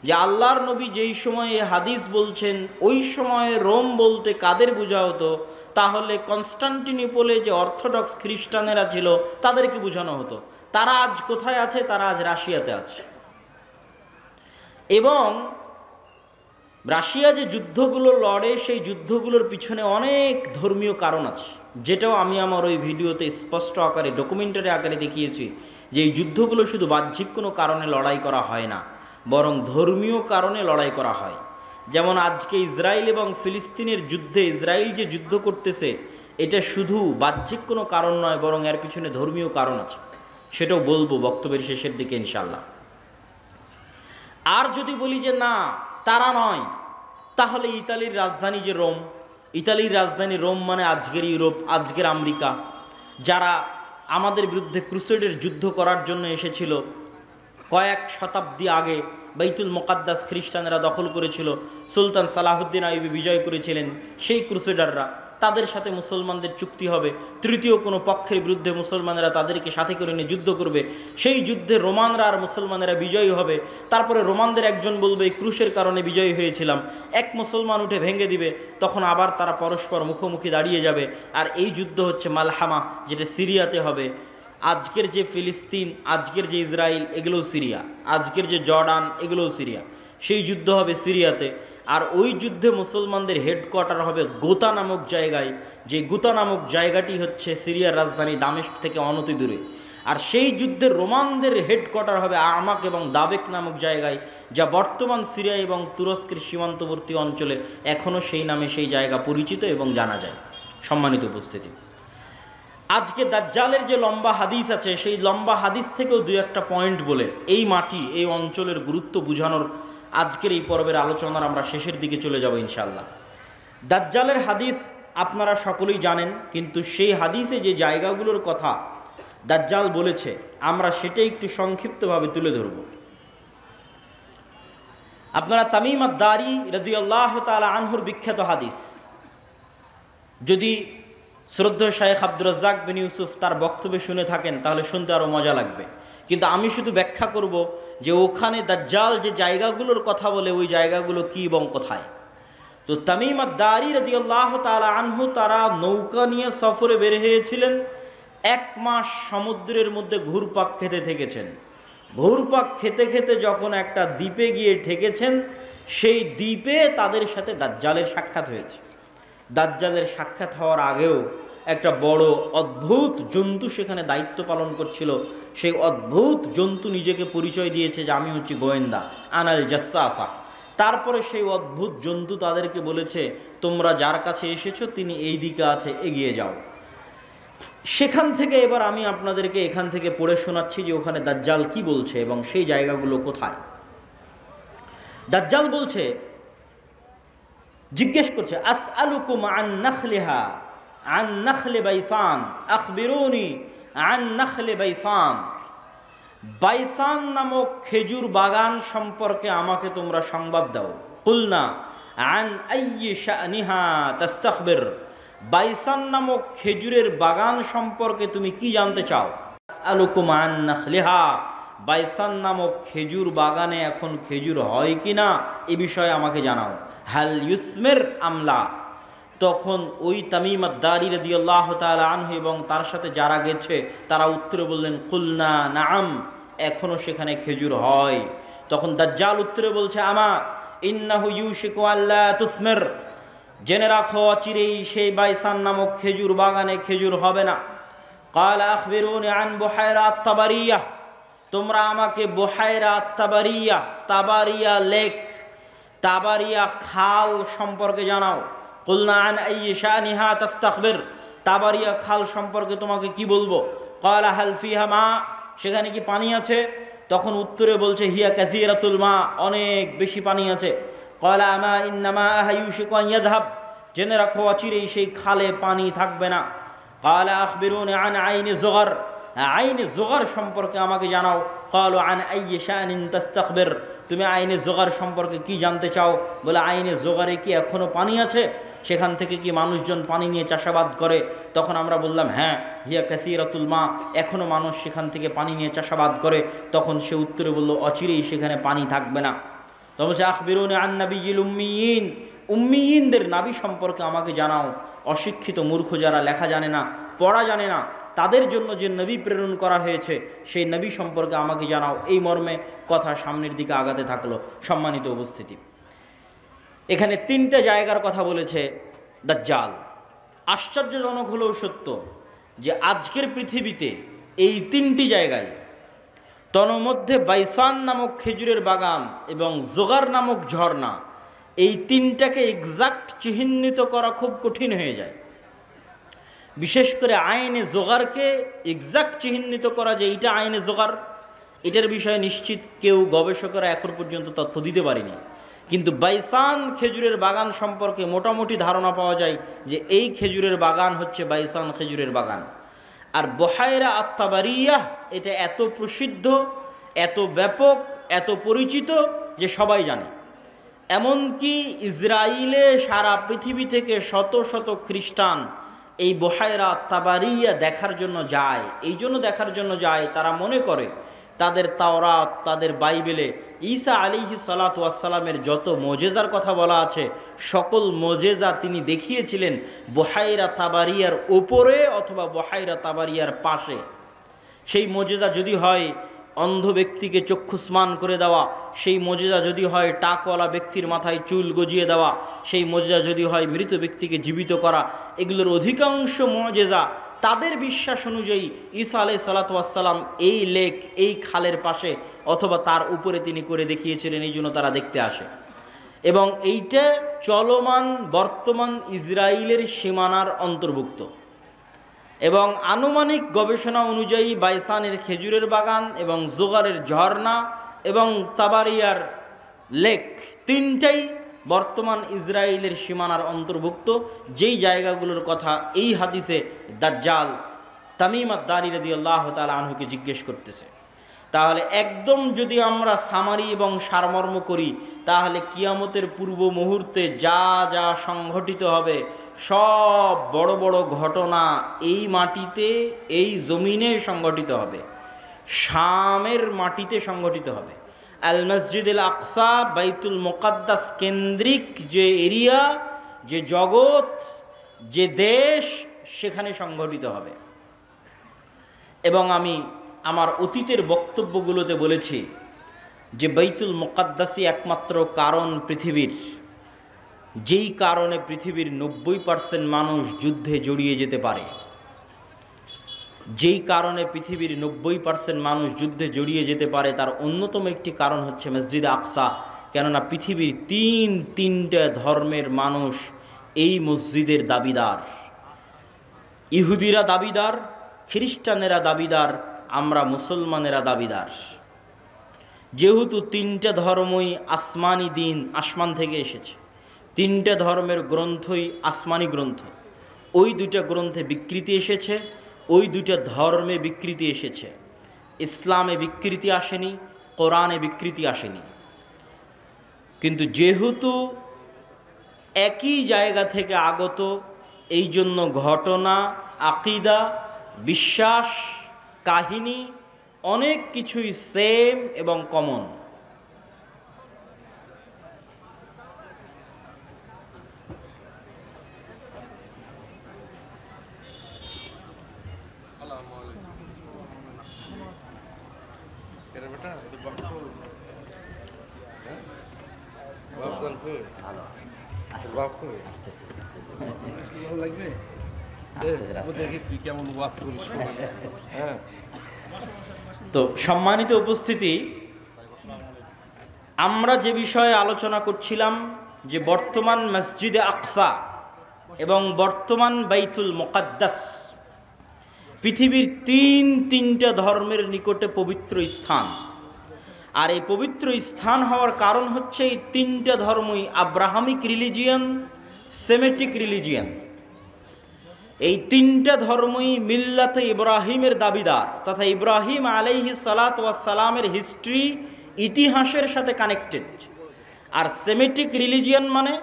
যে আল্লাহর নবী যেই সময়ে হাদিস বলছেন ওই সময়ে রোম বলতে কাদের বোঝা হতো, তাহলে কনস্টান্টিনোপলে যে অর্থোডক্স খ্রিস্টানেরা ছিল তাদেরকে বোঝানো হতো। তারা আজ কোথায় আছে? তারা আজ রাশিয়াতে আছে। এবং রাশিয়া যে যুদ্ধগুলো লড়ে, সেই যুদ্ধগুলোর পিছনে অনেক ধর্মীয় কারণ আছে, যেটাও আমি আমার ওই ভিডিওতে স্পষ্ট আকারে ডকুমেন্টারি আকারে দেখিয়েছি, যে এই যুদ্ধগুলো শুধু বাহ্যিক কোনো কারণে লড়াই করা হয় না, বরং ধর্মীয় কারণে লড়াই করা হয়। যেমন আজকে ইসরায়েল এবং ফিলিস্তিনের যুদ্ধে ইসরায়েল যে যুদ্ধ করতেছে, এটা শুধু বাহ্যিক কোনো কারণ নয়, বরং এর পিছনে ধর্মীয় কারণ আছে, সেটাও বলবো বক্তব্যের শেষের দিকে ইনশাল্লাহ। আর যদি বলি যে না তারা নয়, তাহলে ইতালির রাজধানী যে রোম, ইতালির রাজধানী রোম মানে আজকের ইউরোপ, আজকের আমেরিকা, যারা আমাদের বিরুদ্ধে ক্রুসেডের যুদ্ধ করার জন্য এসেছিল কয়েক শতাব্দী আগে, বাইতুল মুকাদ্দাস খ্রিস্টানেরা দখল করেছিল, সুলতান সালাহুদ্দিন আইয়ুবী বিজয় করেছিলেন, সেই ক্রুসেডাররা, তাদের সাথে মুসলমানদের চুক্তি হবে, তৃতীয় কোনো পক্ষের বিরুদ্ধে মুসলমানেরা তাদেরকে সাথে করে নিয়ে যুদ্ধ করবে, সেই যুদ্ধে রোমানরা আর মুসলমানেরা বিজয়ী হবে। তারপরে রোমানদের একজন বলবে ক্রুশের কারণে বিজয়ী হয়েছিলাম, এক মুসলমান উঠে ভেঙে দিবে, তখন আবার তারা পরস্পর মুখোমুখি দাঁড়িয়ে যাবে। আর এই যুদ্ধ হচ্ছে মালহামা, যেটা সিরিয়াতে হবে। আজকের যে ফিলিস্তিন, আজকের যে ইসরায়েল, এগুলোও সিরিয়া, আজকের যে জর্ডান, এগুলোও সিরিয়া, সেই যুদ্ধ হবে সিরিয়াতে। আর ওই যুদ্ধে মুসলমানদের হেডকোয়ার্টার হবে গোতা নামক জায়গায়, যে গোতা নামক জায়গাটি হচ্ছে সিরিয়ার রাজধানী দামেস্ক থেকে অনতি দূরে। আর সেই যুদ্ধে রোমানদের হেডকোয়ার্টার হবে আমাক এবং দাবেক নামক জায়গায়, যা বর্তমান সিরিয়া এবং তুরস্কের সীমান্তবর্তী অঞ্চলে এখনও সেই নামে সেই জায়গা পরিচিত এবং জানা যায়। সম্মানিত উপস্থিতি, আজকে দাজ্জালের যে লম্বা হাদিস আছে সেই লম্বা হাদিস থেকেও দুই একটা পয়েন্ট বলে এই মাটি এই অঞ্চলের গুরুত্ব বোঝানোর আজকের এই পর্বের আলোচনার আমরা শেষের দিকে চলে যাব ইনশাআল্লাহ। দাজ্জালের হাদিস আপনারা সকলেই জানেন, কিন্তু সেই হাদিসে যে জায়গাগুলোর কথা দাজ্জাল বলেছে আমরা সেটাই একটু সংক্ষিপ্তভাবে তুলে ধরব। আপনারা তামিম আদ-দারি রাদিয়াল্লাহু তাআলা আনহুর বিখ্যাত হাদিস, যদি শ্রদ্ধেয় শাইখ আব্দুর রাজ্জাক বিন ইউসুফ তার বক্তব্য শুনে থাকেন তাহলে শুনতে আরও মজা লাগবে, কিন্তু আমি শুধু ব্যাখ্যা করব যে ওখানে দাজ্জাল যে জায়গাগুলোর কথা বলে ওই জায়গাগুলো কী এবং কোথায়। তো তামিম আদ-দারি রাদিয়াল্লাহু তাআলা আনহু তারা নৌকা নিয়ে সফরে বের হয়েছিলেন, 1 মাস সমুদ্রের মধ্যে ঘুরপাক খেতে থেকেছেন। ঘুরপাক খেতে খেতে যখন একটা দ্বীপে গিয়ে ঠেকেছেন, সেই দ্বীপে তাদের সাথে দাজ্জালের সাক্ষাৎ হয়েছে। দাজ্জালের সাক্ষাৎ হওয়ার আগেও একটা বড় অদ্ভুত জন্তু সেখানে দায়িত্ব পালন করছিল। সেই অদ্ভুত জন্তু নিজেকে পরিচয় দিয়েছে যে আমি হচ্ছি গোয়েন্দা, আনাল জাসসাসা। তারপরে সেই অদ্ভুত জন্তু তাদেরকে বলেছে তোমরা যার কাছে এসেছো তিনি এই দিকে আছে, এগিয়ে যাও। সেখান থেকে এবার আমি আপনাদেরকে এখান থেকে পড়ে শোনাচ্ছি যে ওখানে দাজ্জাল কি বলছে এবং সেই জায়গাগুলো কোথায়। দাজ্জাল বলছে, জিজ্ঞেস করছে, আসআলুকুম আন নাখলিহা আন নাখলি বাইসান আখবিরুনি আন নাখলি বাইসান। বাইসান নামক খেজুর বাগান সম্পর্কে আমাকে তোমরা সংবাদ দাও। কুলনা আন আইয়ি শানিহা তাস্তাখবির। বাইসান নামক খেজুরের বাগান সম্পর্কে তুমি কি জানতে চাও? আসআলুকুম আন নাখলিহা, বাইসান নামক খেজুর বাগানে এখন খেজুর হয় কিনা এ বিষয়ে আমাকে জানাও। হাল ইউসমির আমলা। তখন ওই তামিম আদ-দারি রাদিয়াল্লাহু তাআলা আনহু এবং তার সাথে যারা গেছে তারা উত্তরে বললেন কুলনা নাআম, এখনো সেখানে খেজুর হয়। তখন দাজ্জাল উত্তরে বলছে, আমা ইন্নাহু ইউশিকু আল্লা তুসমির। জেনে রাখো অচিরেই সেই বাইসান নামক খেজুর বাগানে খেজুর হবে না। ক্বালা আখবিরুনি আন বুহাইরা আত-তাবারিয়া। তোমরা আমাকে বুহাইরা আত-তাবারিয়া, তাবারিয়া লেক, তাবারিয়া খাল সম্পর্কে জানাও। কুলনা আন আইয়ি শানিহা তাস্তাখবির। তাবারিয়া খাল সম্পর্কে তোমাকে কি বলবো? ক্বালা হাল ফিহা মা। সেখানে কি পানি আছে? তখন উত্তরে বলছে হিয়া কাসীরাতুল মা, অনেক বেশি পানি আছে। ক্বালা আমা ইন্নামা ইউশিকু আন ইয়াযহাব। জেনে রাখো অচিরেই সেই খালে পানি থাকবে না। ক্বালা আখবিরুনি আন আইনি যুগার। আইনে জোগার সম্পর্কে আমাকে জানাও। ক্বালু আন আইয়ি শানিন তাস্তাখবির। তুমি আইনে জোগার সম্পর্কে কি জানতে চাও? বলে আইনে জোগারে কি এখনো পানি আছে? সেখান থেকে কি মানুষজন পানি নিয়ে চাষাবাদ করে? তখন আমরা বললাম হ্যাঁ, হিয়া কাসীরাতুল মা, এখনো মানুষ সেখান থেকে পানি নিয়ে চাষাবাদ করে। তখন সে উত্তরে বলল অচিরেই সেখানে পানি থাকবে না। তখন বলছে আখবিরুনি আন নাবিয়্যিল উম্মিয়িন। উম্মিয়িনদের নাবী সম্পর্কে আমাকে জানাও। অশিক্ষিত মূর্খ যারা লেখা জানে না, পড়া জানে না, তাদের জন্য যে নবী প্রেরণ করা হয়েছে সেই নবী সম্পর্কে আমাকে জানাও। এই মর্মে কথা সামনের দিকে আগাতে থাকলো। সম্মানিত উপস্থিতি, এখানে 3টা জায়গার কথা বলেছে দাজ্জাল। আশ্চর্যজনক হলেও সত্য যে আজকের পৃথিবীতে এই 3টি জায়গায়, তন্মধ্যে বাইসান নামক খেজুরের বাগান এবং জোগার নামক ঝর্ণা, এই 3টাকে এক্সাক্ট চিহ্নিত করা খুব কঠিন হয়ে যায়। বিশেষ করে আইনে জোগারকে এক্সাক্ট চিহ্নিত করা যে এটা আইনে জোগার, এটার বিষয়ে নিশ্চিত কেউ গবেষকরা এখন পর্যন্ত তথ্য দিতে পারেনি। কিন্তু বাইসান খেজুরের বাগান সম্পর্কে মোটামুটি ধারণা পাওয়া যায় যে এই খেজুরের বাগান হচ্ছে বাইসান খেজুরের বাগান। আর বুহাইরা আত-তাবারিয়া এটা এত প্রসিদ্ধ, এত ব্যাপক, এত পরিচিত যে সবাই জানে। এমনকি ইসরায়েলে সারা পৃথিবী থেকে শত শত খ্রিস্টান এই বুহাইরা আত-তাবারিয়া দেখার জন্য যায়। এই জন্য দেখার জন্য যায়, তারা মনে করে তাদের তাওরাত, তাদের বাইবেলে ঈসা আলাইহিস সালাতু ওয়াস সালামের যত মোজেজার কথা বলা আছে সকল মোজেজা তিনি দেখিয়েছিলেন বুহাইরা তাবারিয়ার উপরে অথবা বুহাইরা তাবারিয়ার পাশে। সেই মোজেজা যদি হয় অন্ধ ব্যক্তিকে চক্ষুস্মান করে দেওয়া, সেই মোজেজা যদি হয় টাকওয়ালা ব্যক্তির মাথায় চুল গজিয়ে দেওয়া, সেই মোজেজা যদি হয় মৃত ব্যক্তিকে জীবিত করা, এগুলোর অধিকাংশ মোজেজা তাদের বিশ্বাস অনুযায়ী ঈসা আলাইহিস সালাতু ওয়াস সালাম এই লেক, এই খালের পাশে অথবা তার উপরে তিনি করে দেখিয়েছিলেন, এই জন্য তারা দেখতে আসে। এবং এইটা চলমান বর্তমান ইসরায়েলের সীমানার অন্তর্ভুক্ত। এবং আনুমানিক গবেষণা অনুযায়ী বাইসানের খেজুরের বাগান এবং জোগারের ঝর্ণা এবং তাবারিয়ার লেক তিনটাই বর্তমান ইসরায়েলের সীমানার অন্তর্ভুক্ত, যেই জায়গাগুলোর কথা এই হাদিসে দাজ্জাল তামিম আদ-দারি রাদিয়াল্লাহু তাআলা আনহুকে জিজ্ঞেস করতেছে। তাহলে একদম যদি আমরা সামারি এবং সারমর্ম করি, তাহলে কিয়ামতের পূর্ব মুহূর্তে যা যা সংঘটিত হবে সব বড় বড় ঘটনা এই মাটিতে, এই জমিনে সংঘটিত হবে, শামের মাটিতে সংঘটিত হবে। আল মসজিদুল আকসা বাইতুল মুকাদ্দাস কেন্দ্রিক যে এরিয়া, যে জগৎ, যে দেশ, সেখানে সংঘটিত হবে। এবং আমি আমার অতীতের বক্তব্যগুলোতে বলেছি যে বাইতুল মুকাদ্দাসই একমাত্র কারণ পৃথিবীর, যেই কারণে পৃথিবীর 90% মানুষ যুদ্ধে জড়িয়ে যেতে পারে, যেই কারণে পৃথিবীর 90% মানুষ যুদ্ধে জড়িয়ে যেতে পারে, তার অন্যতম একটি কারণ হচ্ছে মসজিদে আকসা। কেননা পৃথিবীর তিনটা ধর্মের মানুষ এই মসজিদের দাবিদার। ইহুদিরা দাবিদার, খ্রিস্টানেরা দাবিদার, আমরা মুসলমানেরা দাবিদার। যেহেতু তিনটা ধর্মই আসমানি দিন, আসমান থেকে এসেছে, তিনটা ধর্মের গ্রন্থই আসমানি গ্রন্থ, ওই দুইটা গ্রন্থে বিকৃতি এসেছে, ওই দুইটা ধর্মে বিকৃতি এসেছে। ইসলামে বিকৃতি আসেনি, কোরআনে বিকৃতি আসেনি। কিন্তু যেহেতু একই জায়গা থেকে আগত, এই জন্য ঘটনা, আকিদা, বিশ্বাস, কাহিনী অনেক কিছুই সেম এবং কমন। তো সম্মানিত উপস্থিতি, আমরা যে বিষয়ে আলোচনা করছিলাম যে বর্তমান মসজিদে আকসা এবং বর্তমান বাইতুল মুকাদ্দাস পৃথিবীর তিনটা ধর্মের নিকটে পবিত্র স্থান। আর এই পবিত্র স্থান হওয়ার কারণ হচ্ছে এই তিনটা ধর্মই আব্রাহামিক রিলিজিয়ান, সেমেটিক রিলিজিয়ান। এই তিনটা ধর্মই মিল্লাতে ইব্রাহিমের দাবিদার, তথা ইব্রাহিম আলাইহিস সালাতু ওয়াস সালামের হিস্ট্রি, ইতিহাসের সাথে কানেক্টেড। আর সেমেটিক রিলিজিয়ান মানে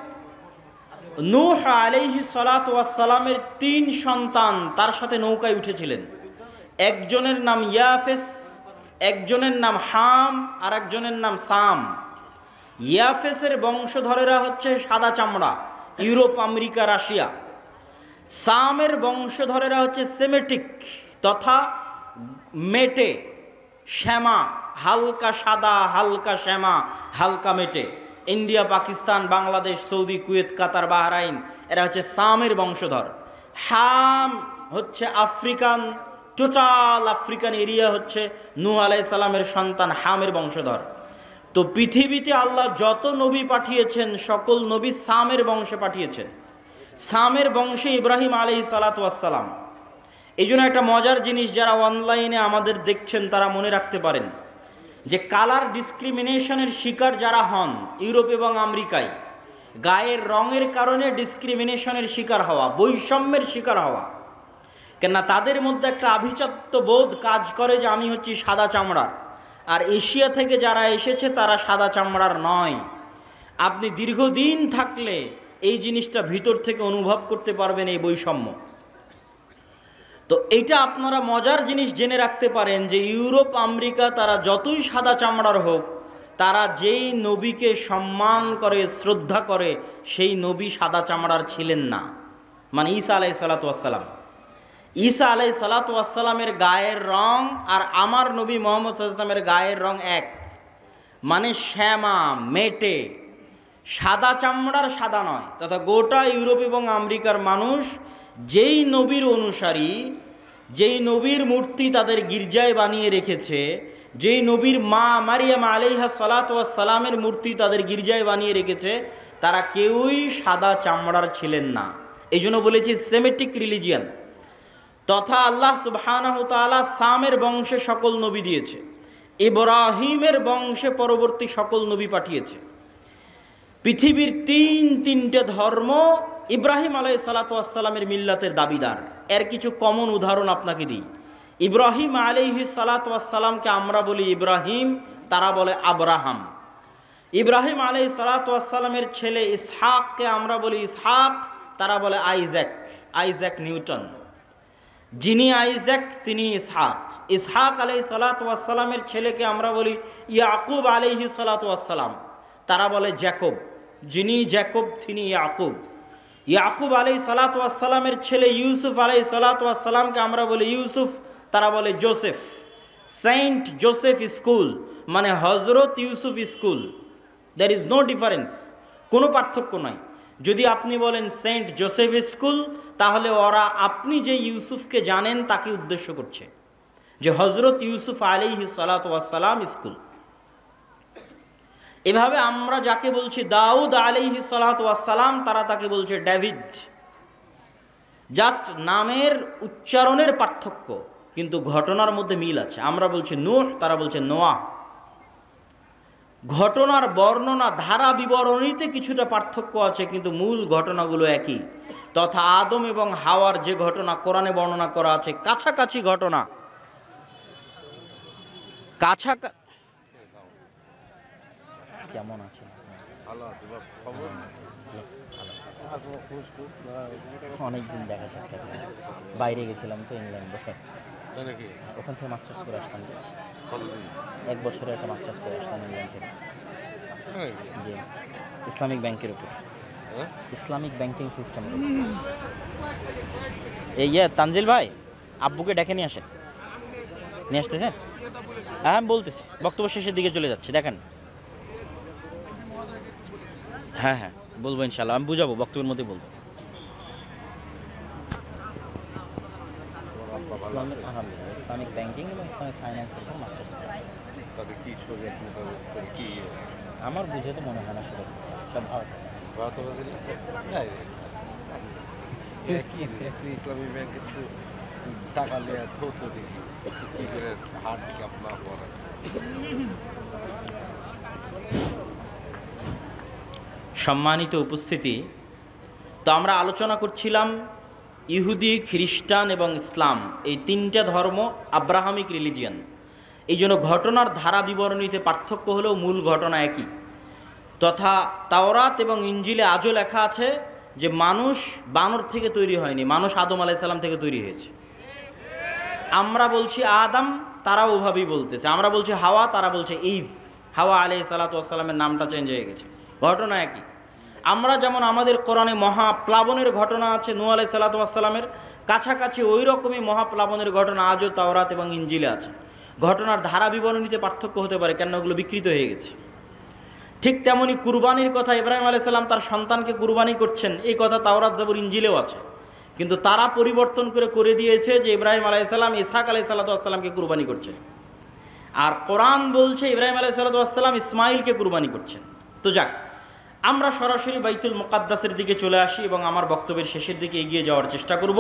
নূহ আলাইহিস সালাতু ওয়াস সালামের 3 সন্তান তার সাথে নৌকায় উঠেছিলেন। একজনের নাম ইয়াফেস, একজনের নাম হাম, আর একজনের নাম সাম। ইয়াফেসের বংশধরেরা হচ্ছে সাদা চামড়া, ইউরোপ, আমেরিকা, রাশিয়া। সামের বংশধরেরা হচ্ছে সেমেটিক তথা মেটে, শ্যামা, হালকা সাদা, হালকা শ্যামা, হালকা মেটে। India, Pakistan, Bangladesh, Saudi, Kuwait, Qatar, Bahrain, এরা হচ্ছে সামের বংশধর। হাম হচ্ছে আফ্রিকান, টোটাল আফ্রিকান এরিয়া হচ্ছে নূহ আলাইহিস সালামের সন্তান হামের বংশধর। তো পৃথিবীতে আল্লাহ যত নবী পাঠিয়েছেন সকল নবী সামের বংশে পাঠিয়েছেন। সামের বংশে ইব্রাহিম আলাইহিস সালাতু ওয়াস সালাম। এই জন্য একটা মজার জিনিস, যারা অনলাইনে আমাদের দেখছেন তারা মনে রাখতে পারেন যে কালার ডিসক্রিমিনেশনের শিকার যারা হন ইউরোপ এবং আমেরিকায়, গায়ের রঙের কারণে ডিসক্রিমিনেশনের শিকার হওয়া, বৈষম্যের শিকার হওয়া, কেননা তাদের মধ্যে একটা আভিজাত্য বোধ কাজ করে যে আমি হচ্ছি সাদা চামড়ার, আর এশিয়া থেকে যারা এসেছে তারা সাদা চামড়ার নয়। আপনি দীর্ঘদিন থাকলে এই জিনিসটা ভিতর থেকে অনুভব করতে পারবেন, এই বৈষম্য। তো এইটা আপনারা মজার জিনিস জেনে রাখতে পারেন যে ইউরোপ, আমেরিকা তারা যতই সাদা চামড়ার হোক, তারা যেই নবীকে সম্মান করে, শ্রদ্ধা করে, সেই নবী সাদা চামড়ার ছিলেন না। মানে ঈসা আলাইহিস সালাতু ওয়াস সালাম, ঈসা আলাইহিস সালাতু ওয়াস সালামের গায়ের রং আর আমার নবী মুহাম্মদ সাল্লাল্লাহু আলাইহি ওয়াসাল্লামের গায়ের রং এক। মানে শ্যামা, মেটে, সাদা চামড়ার সাদা নয়। তথা গোটা ইউরোপ এবং আমেরিকার মানুষ যেই নবীর অনুসারী, যেই নবীর মূর্তি তাদের গির্জায় বানিয়ে রেখেছে, যেই নবীর মা মারিয়াম আলাইহা সালাতু ওয়াস সালামের মূর্তি তাদের গির্জায় বানিয়ে রেখেছে, তারা কেউই সাদা চামড়ার ছিলেন না। এই জন্য বলেছি সেমেটিক রিলিজিয়ান। তথা আল্লাহ সুবহানাহু তাআলা সামের বংশে সকল নবী দিয়েছে, ইব্রাহিমের বংশে পরবর্তী সকল নবী পাঠিয়েছে। পৃথিবীর তিনটে ধর্ম ইব্রাহিম আলাইহিস সালাতু ওয়াস সালামের মিল্লাতের দাবিদার। এর কিছু কমন উদাহরণ আপনাকে দিই। ইব্রাহিম আলাইহিস সালাতু ওয়াস সালামকে আমরা বলি ইব্রাহিম, তারা বলে আব্রাহাম। ইব্রাহিম আলাইহিস সালাতু ওয়াস সালামের ছেলে ইসহাককে আমরা বলি ইসহাক, তারা বলে আইজ্যাক, আইজ্যাক নিউটন। যিনি আইজ্যাক তিনি ইসহাক। ইসহাক আলাইহিস সালাতু ওয়াস সালামের ছেলেকে আমরা বলি ইয়াকুব আলাইহিস সালাতু ওয়াস সালাম, তারা বলে জ্যাকব। যিনি জ্যাকব তিনি ইয়াকুব। ইয়াকুব আলাইহিস সালাতু ওয়াস সালামের ছেলে ইউসুফ আলাইহিস সালাতু ওয়াস সালামকে আমরা বলি ইউসুফ, তারা বলে জোসেফ। সেন্ট জোসেফ স্কুল মানে হজরত Yusuf school. There is no difference, কোনো পার্থক্য নাই। যদি আপনি বলেন সেন্ট জোসেফ স্কুল, তাহলে ওরা আপনি যে ইউসুফকে জানেন তাকে উদ্দেশ্য করছে, যে হজরত ইউসুফ আলাইহিস সালাতু ওয়াস সালাম স্কুল। এভাবে আমরা যাকে বলছি দাউদ আলাইহিস সালাতু ওয়াস সালাম, তারা তাকে বলছে ডেভিড। জাস্ট নামের উচ্চারণের পার্থক্য, কিন্তু ঘটনার মধ্যে মিল আছে। আমরা বলছি নূহ, তারা বলছে নোয়াহ। ঘটনার বর্ণনা ধারা বিবরণীতে কিছুটা পার্থক্য আছে, কিন্তু মূল ঘটনাগুলো একই। তথা আদম এবং হাওয়ার যে ঘটনা কোরআনে বর্ণনা করা আছে, কাছাকাছি ঘটনা। কেমন আছে? অনেকদিন দেখা সাক্ষাৎ, বাইরে গেছিলাম তো ইংল্যান্ডে, ওখান থেকে মাস্টার্স করে আসলাম। 1 বছরে একটা মাস্টার্স করে আসলাম ইংল্যান্ড থেকে। জি, ইসলামিক ব্যাংকের উপর, ইসলামিক ব্যাংকিং সিস্টেম। এই তানজিল ভাই, আব্বুকে ডেকে নিয়ে আসেন। নিয়ে আসতেছেন? হ্যাঁ, আমি বলতেছি, বক্তব্য শেষের দিকে চলে যাচ্ছে, দেখেন। হ্যাঁ হ্যাঁ, বলবো ইনশাল্লাহ, আমি বুঝাবো, বক্তব্যের মধ্যে বলবো। ইসলামিক, আলহামদুলিল্লাহ, ইসলামিক ব্যাংকিং এবং ইসলামিক ফাইন্যান্সের উপর মাস্টার্স। আমার বুঝে তো মনে হয় না সেটা সব ইসলামী ব্যাংকে টাকা নেওয়া ধরতো দেখি কি করে হাট আপনার বলে। সম্মানিত উপস্থিতি, তো আমরা আলোচনা করছিলাম ইহুদি, খ্রিস্টান এবং ইসলাম, এই তিনটা ধর্ম আব্রাহামিক রিলিজিয়ান। এই জন্য ঘটনার ধারা বিবরণীতে পার্থক্য হলেও মূল ঘটনা একই। তথা তাওরাত এবং ইঞ্জিলে আজও লেখা আছে যে মানুষ বানর থেকে তৈরি হয়নি, মানুষ আদম আলাইহিস সালাম থেকে তৈরি হয়েছে। আমরা বলছি আদম, তারা ওভাবেই বলতেছে। আমরা বলছি হাওয়া, তারা বলছে ইভ। হাওয়া আলাইহিস সালাতু ওয়াস সালামের নামটা চেঞ্জ হয়ে গেছে, ঘটনা একই। আমরা যেমন আমাদের কোরআনে মহাপ্লাবনের ঘটনা আছে নূহ আলাইহিস সালাতু ওয়াস সালামের, কাছাকাছি ওই রকমই মহাপ্লাবনের ঘটনা আজও তাওরাত এবং ইঞ্জিলে আছে। ঘটনার ধারা বিবরণীতে পার্থক্য হতে পারে, কেন ওগুলো বিকৃত হয়ে গেছে। ঠিক তেমনি কুরবানির কথা, ইব্রাহিম আলাইহিস সালাম তার সন্তানকে কুরবানি করছেন, এই কথা তাওরাত জাবুর ইঞ্জিলেও আছে। কিন্তু তারা পরিবর্তন করে দিয়েছে যে ইব্রাহিম আলাইহিস সালাম ইসহাক আলাইহিস সালাতু ওয়াস সালামকে কুরবানি করছেন, আর কোরআন বলছে ইব্রাহিম আলাইহিস সালাতু ওয়াস সালাম ইসমাইলকে কুরবানি করছেন। তো যাক, আমরা সরাসরি বাইতুল মুকাদ্দাসের দিকে চলে আসি এবং আমার বক্তব্যের শেষের দিকে এগিয়ে যাওয়ার চেষ্টা করব।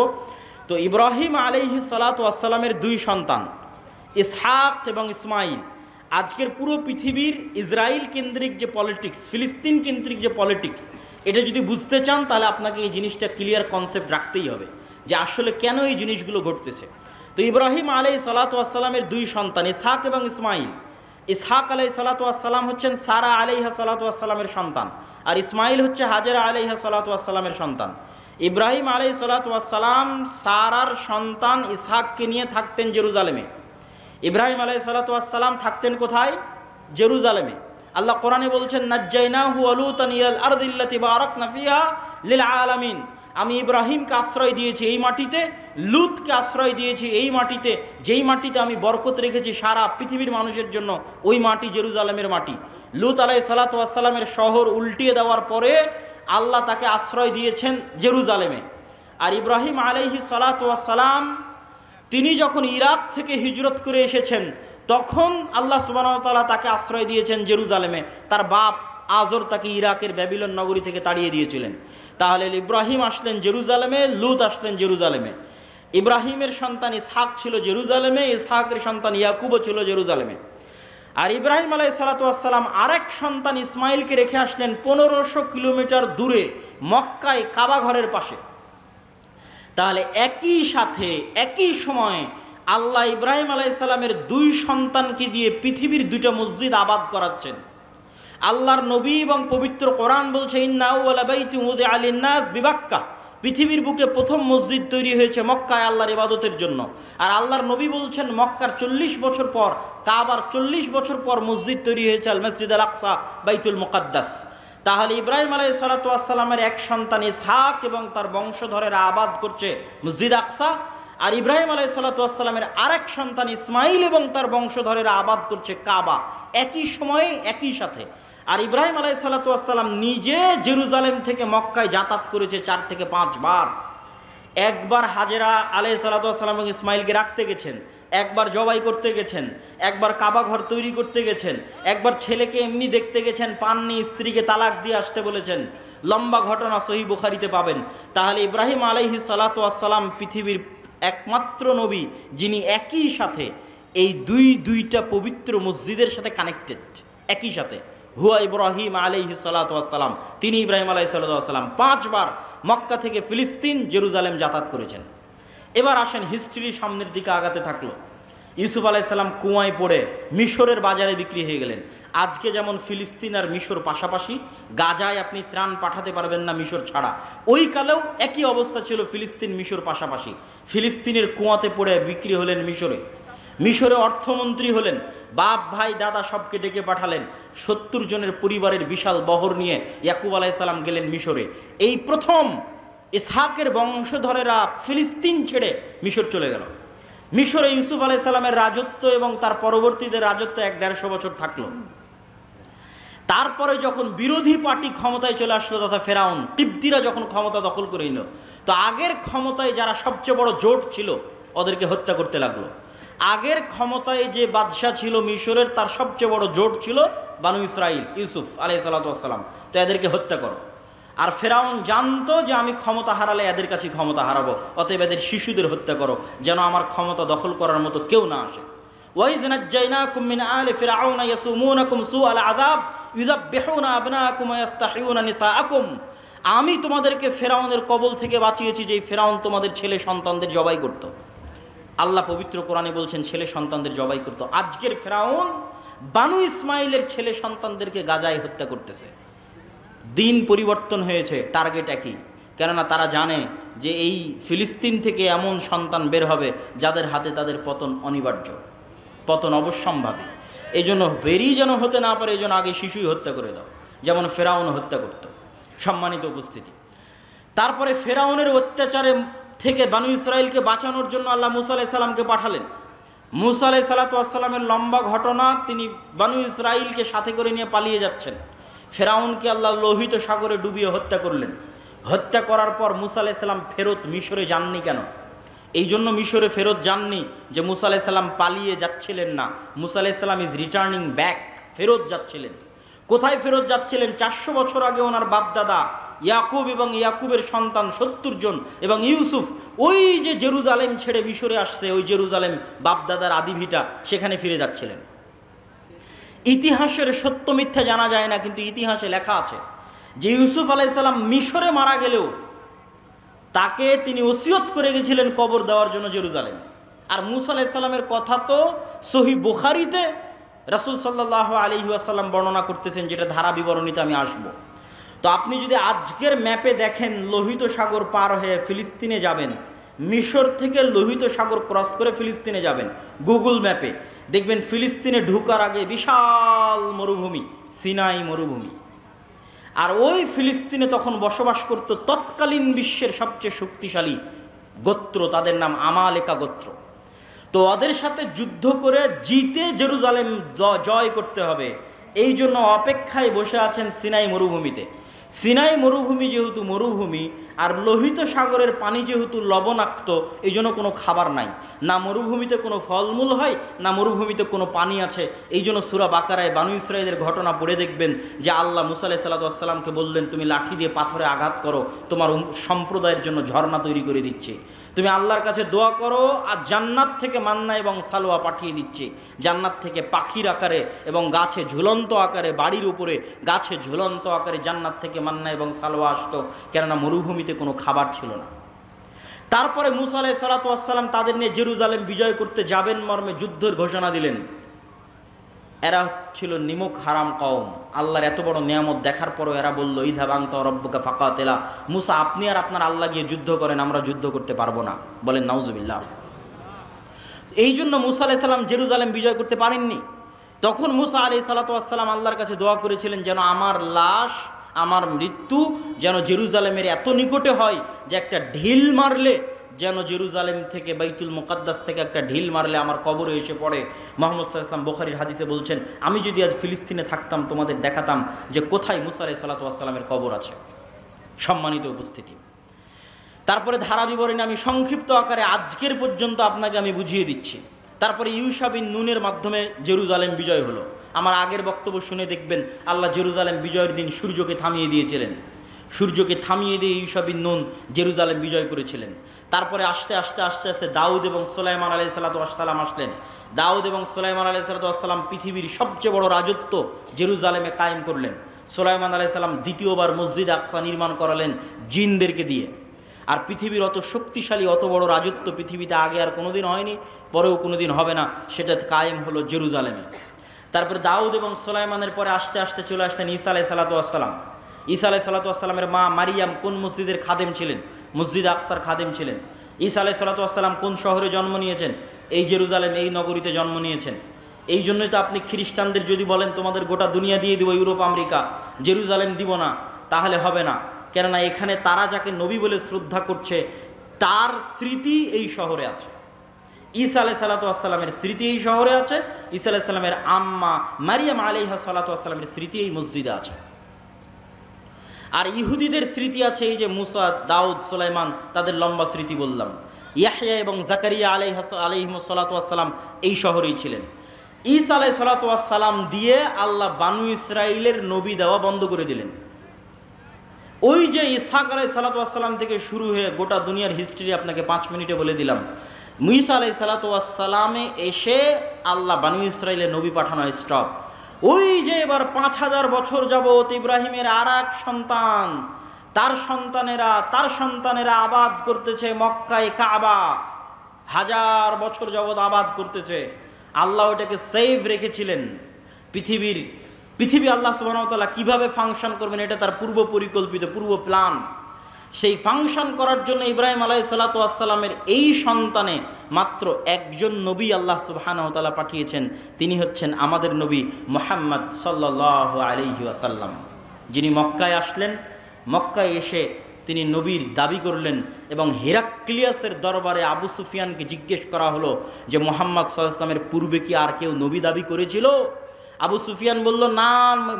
তো ইব্রাহিম আলাইহিস সালাতু ওয়াস সালামের 2 সন্তান ইসহাক এবং ইসমাইল। আজকের পুরো পৃথিবীর ইসরায়েল কেন্দ্রিক যে পলিটিক্স, ফিলিস্তিন কেন্দ্রিক যে পলিটিক্স, এটা যদি বুঝতে চান তাহলে আপনাকে এই জিনিসটা ক্লিয়ার কনসেপ্ট রাখতেই হবে যে আসলে কেন এই জিনিসগুলো ঘটতেছে। তো ইব্রাহিম আলাইহিস সালাতু ওয়াস সালামের 2 সন্তান ইসহাক এবং ইসমাইল। ইসহাক আলাইহিস সালাতু ওয়াস সালাম হচ্ছেন সারা আলাইহা সালাতু ওয়াস সালামের সন্তান, আর ইসমাইল হচ্ছে হাজেরা আলাইহা সালাতু ওয়াস সালামের সন্তান। ইব্রাহিম আলাইহিস সালাতু ওয়াস সালাম সারার সন্তান ইসহাককে নিয়ে থাকতেন জেরুজালেমে। ইব্রাহিম আলাইহিস সালাতু ওয়াস সালাম থাকতেন কোথায়? জেরুজালেমে। আল্লাহ কোরআনে বলছেন নাজ্জাইনাহু ওয়া লূতান ইলাল আরদিল্লাতী বারাকনা ফিহা লিল আলামিন। আমি ইব্রাহিমকে আশ্রয় দিয়েছি এই মাটিতে, লূতকে আশ্রয় দিয়েছি এই মাটিতে, যেই মাটিতে আমি বরকত রেখেছি সারা পৃথিবীর মানুষের জন্য, ওই মাটি জেরুজালেমের মাটি। লূত আলাইহিস সালাতু ওয়াস সালামের শহর উল্টিয়ে দেওয়ার পরে আল্লাহ তাকে আশ্রয় দিয়েছেন জেরুজালেমে। আর ইব্রাহিম আলাইহিস সালাতু ওয়াস সালাম তিনি যখন ইরাক থেকে হিজরত করে এসেছেন, তখন আল্লাহ সুবহানাহু ওয়া তাআলা তাকে আশ্রয় দিয়েছেন জেরুজালেমে। তার বাপ আজর তাকে ইরাকের ব্যাবিলন নগরী থেকে তাড়িয়ে দিয়েছিলেন। তাহলে ইব্রাহিম আসলেন জেরুজালেমে, লূত আসলেন জেরুজালেমে। ইব্রাহিমের সন্তান ইসহাক ছিল জেরুজালেমে, ইসহাকের সন্তান ইয়াকুবও ছিল জেরুজালেমে। আর ইব্রাহিম আলাইহিসসালাম আরেক সন্তান ইসমাইলকে রেখে আসলেন 1500 কিলোমিটার দূরে মক্কায় কাবা ঘরের পাশে। তাহলে একই সাথে একই সময়ে আল্লাহ ইব্রাহিম আলাইহিসসালামের 2 সন্তানকে দিয়ে পৃথিবীর 2টা মসজিদ আবাদ করাচ্ছেন। আল্লাহর নবী এবং পবিত্র কোরআন বলছে ইন্না আউওয়ালা বাইতিন উযিআ লিন-নাস বিবাক্কা, পৃথিবীর বুকে প্রথম মসজিদ তৈরি হয়েছে মক্কায় আল্লাহর ইবাদতের জন্য। আর আল্লাহর নবী বলছেন মক্কার 40 বছর পর, কাবার 40 বছর পর মসজিদ তৈরি হয়েছে আল মসজিদ আল আকসা, বাইতুল মুকাদ্দাস। তাহলে ইব্রাহিম আলাইহিসসালামের এক সন্তান ইসহাক এবং তার বংশধরেরা আবাদ করছে মসজিদ আকসা, আর ইব্রাহিম আলাইহিসসালামের আরেক সন্তান ইসমাইল এবং তার বংশধরেরা আবাদ করছে কাবা, একই সময়ে একই সাথে। আর ইব্রাহিম আলাইহিসসালাম নিজে জেরুজালেম থেকে মক্কায় যাতায়াত করেছে 4 থেকে 5 বার। একবার হাজেরা আলাইহিসসালাম এবং ইসমাইলকে রাখতে গেছেন, একবার জবাই করতে গেছেন, একবার কাবা ঘর তৈরি করতে গেছেন, একবার ছেলেকে এমনি দেখতে গেছেন, পাননি, স্ত্রীকে তালাক দিয়ে আসতে বলেছেন। লম্বা ঘটনা সহিহ বুখারীতে পাবেন। তাহলে ইব্রাহিম আলাইহিসসালাম পৃথিবীর একমাত্র নবী যিনি একই সাথে এই দুইটা পবিত্র মসজিদের সাথে কানেক্টেড, একই সাথে। হুয়া ইব্রাহিম আলাইহিসসালাম, তিনি ইব্রাহিম আলাইহিসসালাম 5 বার মক্কা থেকে ফিলিস্তিন জেরুজালেম যাতায়াত করেছেন। এবার আসেন হিস্ট্রি সামনের দিকে আগাতে থাকলো। ইউসুফ আলাইহিসসালাম কুয়ায় পড়ে মিশরের বাজারে বিক্রি হয়ে গেলেন। আজকে যেমন ফিলিস্তিন আর মিশর পাশাপাশি, গাজায় আপনি ত্রাণ পাঠাতে পারবেন না মিশর ছাড়া, ওই কালেও একই অবস্থা ছিল, ফিলিস্তিন মিশর পাশাপাশি। ফিলিস্তিনের কুয়াতে পড়ে বিক্রি হলেন মিশরে, মিশরে অর্থমন্ত্রী হলেন, বাপ ভাই দাদা সবকে ডেকে পাঠালেন। 70 জনের পরিবারের বিশাল বহর নিয়ে ইয়াকুব আলাইহিসসালাম গেলেন মিশরে। এই প্রথম ইসহাকের বংশধরেরা ফিলিস্তিন ছেড়ে মিশর চলে গেল। মিশরে ইউসুফ আলাইহিসসালামের রাজত্ব এবং তার পরবর্তীদের রাজত্ব 1-150 বছর থাকলো। তারপরে যখন বিরোধী পার্টি ক্ষমতায় চলে আসলো, তথা ফেরাউন কিবতীরা যখন ক্ষমতা দখল করে নিল, তো আগের ক্ষমতায় যারা সবচেয়ে বড় জোট ছিল ওদেরকে হত্যা করতে লাগলো। আগের ক্ষমতায় যে বাদশাহ ছিল মিশরের, তার সবচেয়ে বড় জোট ছিল বানু ইসরাইল, ইউসুফ আলাইহিসসালাম, তো এদেরকে হত্যা করো। আর ফেরাউন জানতো যে আমি ক্ষমতা হারালে এদের কাছে ক্ষমতা হারাবো, অতএব এদের শিশুদের হত্যা করো, যেন আমার ক্ষমতা দখল করার মতো কেউ না আসে। ওয়াইজ নাজ্জাইনাকুম মিন আলি ফিরআউনা ইয়াসুমুনাকুম সুআল আযাব ইউযাববিহুনা আবনাকুম ওয়া ইস্তাহিয়ুনা নিসাআকুম, আমি তোমাদেরকে ফেরাউনের কবল থেকে বাঁচিয়েছি, যে ফেরাউন তোমাদের ছেলে সন্তানদের জবাই করত। আল্লাহ পবিত্র কোরআনে বলছেন ছেলে সন্তানদের জবাই করত। আজকের ফেরাউন বানু ইসমাইলের ছেলে সন্তানদেরকে গাজায় হত্যা করতেছে। দিন পরিবর্তন হয়েছে, টার্গেট একই, কেননা তারা জানে যে এই ফিলিস্তিন থেকে এমন সন্তান বের হবে যাদের হাতে তাদের পতন অনিবার্য, পতন অবশ্যম্ভাবী। এই জন্য বেরি যেন হতে না পারে, এই জন্য আগে শিশুই হত্যা করে দাও, যেমন ফেরাউন হত্যা করত। সম্মানিত উপস্থিতি, তারপরে ফেরাউনের অত্যাচারে থেকে বানু ইসরাইলকে বাঁচানোর জন্য আল্লাহ মুসা আলাইহিসসালামকে পাঠালেন। মুসা আলাইহিসসালামের লম্বা ঘটনা, তিনি বানু ইসরাইলকে সাথে করে নিয়ে পালিয়ে যাচ্ছেন। ফেরাউনকে আল্লাহ লোহিত সাগরে ডুবিয়ে হত্যা করলেন। হত্যা করার পর মুসা আলাইহিসসালাম ফেরত মিশরে যাননি কেন? এই জন্য মিশরে ফেরত যাননি যে মুসা আলাইহিসসালাম পালিয়ে যাচ্ছিলেন না, মুসা আলাইহিসসালাম ইজ রিটার্নিং ব্যাক, ফেরত যাচ্ছিলেন। কোথায় ফেরত যাচ্ছিলেন? 400 বছর আগে ওনার বাপদাদা ইয়াকুব এবং ইয়াকুবের সন্তান 70 জন এবং ইউসুফ ওই যে জেরুজালেম ছেড়ে মিশরে আসছে, ওই জেরুজালেম বাপদাদার আদিভিটা, সেখানে ফিরে যাচ্ছিলেন। ইতিহাসের সত্য মিথ্যা জানা যায় না, কিন্তু ইতিহাসে লেখা আছে যে ইউসুফ আলাইহিসসালাম মিশরে মারা গেলেও তাকে তিনি ওসিয়ত করে গেছিলেন কবর দেওয়ার জন্য জেরুজালেমে। আর মুসা আলাইহিসসালামের কথা তো সহিহ বুখারীতে রাসূল সাল্লাল্লাহু আলাইহি ওয়াসাল্লাম বর্ণনা করতেছেন, যেটা ধারা বিবরণীতে আমি আসব। তো আপনি যদি আজকের ম্যাপে দেখেন, লোহিত সাগর পার হয়ে ফিলিস্তিনে যাবেন, মিশর থেকে লোহিত সাগর ক্রস করে ফিলিস্তিনে যাবেন, গুগল ম্যাপে দেখবেন ফিলিস্তিনে ঢুকার আগে বিশাল মরুভূমি, সিনাই মরুভূমি। আর ওই ফিলিস্তিনে তখন বসবাস করত তৎকালীন বিশ্বের সবচেয়ে শক্তিশালী গোত্র, তাদের নাম আমালেকা গোত্র। তো ওদের সাথে যুদ্ধ করে জিতে জেরুজালেম জয় করতে হবে, এই জন্য অপেক্ষায় বসে আছেন সিনাই মরুভূমিতে। সিনাই মরুভূমি যেহেতু মরুভূমি, আর লোহিত সাগরের পানি যেহেতু লবণাক্ত, এই জন্য কোনো খাবার নাই, না মরুভূমিতে কোনো ফলমূল হয়, না মরুভূমিতে কোনো পানি আছে। এই জন্য সূরা বাকারায় বানু ইসরাইলের ঘটনা পড়ে দেখবেন যে আল্লাহ মুসা আলাইহিসসালামকে বললেন, তুমি লাঠি দিয়ে পাথরে আঘাত করো, তোমার সম্প্রদায়ের জন্য ঝর্ণা তৈরি করে দিচ্ছে। তুমি আল্লাহর কাছে দোয়া করো, আর জান্নাত থেকে মান্না এবং সালোয়া পাঠিয়ে দিচ্ছে। জান্নাত থেকে পাখির আকারে এবং গাছে ঝুলন্ত আকারে, বাড়ির উপরে গাছে ঝুলন্ত আকারে জান্নাত থেকে মান্না এবং সালোয়া আসতো, কেননা মরুভূমিতে কোনো খাবার ছিল না। তারপরে মুসা আলাইহিস সালাতু ওয়াস সালাম তাদের নিয়ে জেরুজালেম বিজয় করতে যাবেন মর্মে যুদ্ধের ঘোষণা দিলেন। এরা ছিল নিমক হারাম কওম। আল্লাহর এত বড় নিয়ামত দেখার পরও এরা বলল, ইযহাব আনতা ওয়া রাব্বুকা ফাকাতিলা, মুসা আপনি আর আপনার আল্লাহ গিয়ে যুদ্ধ করেন, আমরা যুদ্ধ করতে পারবো না। বলেন নাউজুবিল্লাহ। এই জন্য মুসা আলাইহিস সালাম জেরুজালেম বিজয় করতে পারেননি। তখন মুসা আলাইহিস সালাতু ওয়াস সালাম আল্লাহর কাছে দোয়া করেছিলেন, যেন আমার লাশ, আমার মৃত্যু যেন জেরুজালেমের এত নিকটে হয় যে একটা ঢিল মারলে, যেন জেরুজালেম থেকে বাইতুল মুকাদ্দাস থেকে একটা ঢিল মারলে আমার কবরে এসে পড়ে। মুহাম্মদ সাল্লাল্লাহু আলাইহি ওয়াসাল্লাম বুখারীর হাদিসে বলছেন, আমি যদি আজ ফিলিস্তিনে থাকতাম তোমাদের দেখাতাম যে কোথায় মুসা আলাইহিস সালাতু ওয়াস সালামের কবর আছে। সম্মানিত উপস্থিতি, তারপরে ধারা বিবরণী আমি সংক্ষিপ্ত আকারে আজকের পর্যন্ত আপনাকে আমি বুঝিয়ে দিচ্ছি। তারপরে ইউশা বিন নুনের মাধ্যমে জেরুজালেম বিজয় হলো। আমার আগের বক্তব্য শুনে দেখবেন, আল্লাহ জেরুজালেম বিজয়ের দিন সূর্যকে থামিয়ে দিয়েছিলেন। সূর্যকে থামিয়ে দিয়ে ইউশা বিন নুন জেরুজালেম বিজয় করেছিলেন। তারপরে আস্তে আস্তে আস্তে আস্তে দাউদ এবং সুলাইমান আলাইহিস সালাতু ওয়াস সালাম আসলেন। দাউদ এবং সুলাইমান আলাইহিস সালাতু ওয়াস সালাম পৃথিবীর সবচেয়ে বড় রাজত্ব জেরুজালেমে কায়েম করলেন। সুলাইমান আলাইহিস সালাম দ্বিতীয়বার মসজিদ আকসা নির্মাণ করালেন জিনদেরকে দিয়ে। আর পৃথিবীর অত শক্তিশালী, অত বড় রাজত্ব পৃথিবীতে আগে আর কোনোদিন হয়নি, পরেও কোনোদিন হবে না, সেটা কায়েম হলো জেরুজালেমে। তারপরে দাউদ এবং সুলাইমানের পরে আস্তে আস্তে চলে আসলেন ঈসা আলাইহিস সালাতু ওয়াস সালাম। ঈসা আলাইহিস সালাতু ওয়াস সালামের মা মারিয়াম কোন মসজিদের খাদেম ছিলেন? মসজিদ আকসার খাদেম ছিলেন। ঈসা আলাইহিস সালাতু ওয়াস সালাম কোন শহরে জন্ম নিয়েছেন? এই জেরুজালেম, এই নগরীতে জন্ম নিয়েছেন। এই জন্যই তো আপনি খ্রিস্টানদের যদি বলেন তোমাদের গোটা দুনিয়া দিয়ে দিব, ইউরোপ আমেরিকা, জেরুজালেম দিব না, তাহলে হবে না। কেননা এখানে তারা যাকে নবী বলে শ্রদ্ধা করছে তার স্মৃতি এই শহরে আছে। ঈসা আলাইহিস সালাতু ওয়াস সালামের স্মৃতি এই শহরে আছে। ঈসা আলাইহিস সালামের আম্মা মারিয়াম আলাইহিস সালাতু ওয়াস সালামের স্মৃতি এই মসজিদে আছে। আর ইহুদিদের স্মৃতি আছে এই যে মুসা, দাউদ, সুলাইমান, তাদের লম্বা স্মৃতি বললাম। ইয়াহইয়া এবং জাকারিয়া আলাইহিস সালাতু ওয়াস সালাম এই শহরেই ছিলেন। ঈসা আলাইহিস সালাতু ওয়াস সালাম দিয়ে আল্লাহ বানু ইসরাইলের নবী দেওয়া বন্ধ করে দিলেন। ওই যে ইসহাক আলাইহিস সালাতু ওয়াস সালাম থেকে শুরু হয়ে গোটা দুনিয়ার হিস্ট্রি আপনাকে 5 মিনিটে বলে দিলাম। ঈসা আলাইহিস সালাতু ওয়াস সালামে এসে আল্লাহ বানু ইসরাইলের নবী পাঠানো স্টপ। ওই যে এবার 5000 বছর যাবত ইব্রাহিমের আর এক সন্তান, তার সন্তানেরা আবাদ করতেছে মক্কায় কাবা, 1000 বছর যাবত আবাদ করতেছে। আল্লাহ ওটাকে সেভ রেখেছিলেন। পৃথিবী আল্লাহ সুবহানাহু ওয়া তাআলা কীভাবে ফাংশন করবেন এটা তার পূর্ব পরিকল্পিত, পূর্ব প্ল্যান। সেই ফাংশন করার জন্য ইব্রাহিম আলাইহিস সালাতু ওয়াস সালামের এই সন্তানে মাত্র একজন নবী আল্লাহ সুবহানাহু ওয়া তাআলা পাঠিয়েছেন। তিনি হচ্ছেন আমাদের নবী মুহাম্মদ সাল্লাল্লাহু আলাইহি ওয়াসাল্লাম, যিনি মক্কায় আসলেন। মক্কায় এসে তিনি নবীর দাবি করলেন এবং হেরাক্লিয়াসের দরবারে আবু সুফিয়ানকে জিজ্ঞেস করা হলো যে মুহাম্মদ সাল্লাল্লাহু আলাইহি ওয়াসাল্লামের পূর্বে কি আর কেউ নবী দাবি করেছিল? আবু সুফিয়ান বলল, না,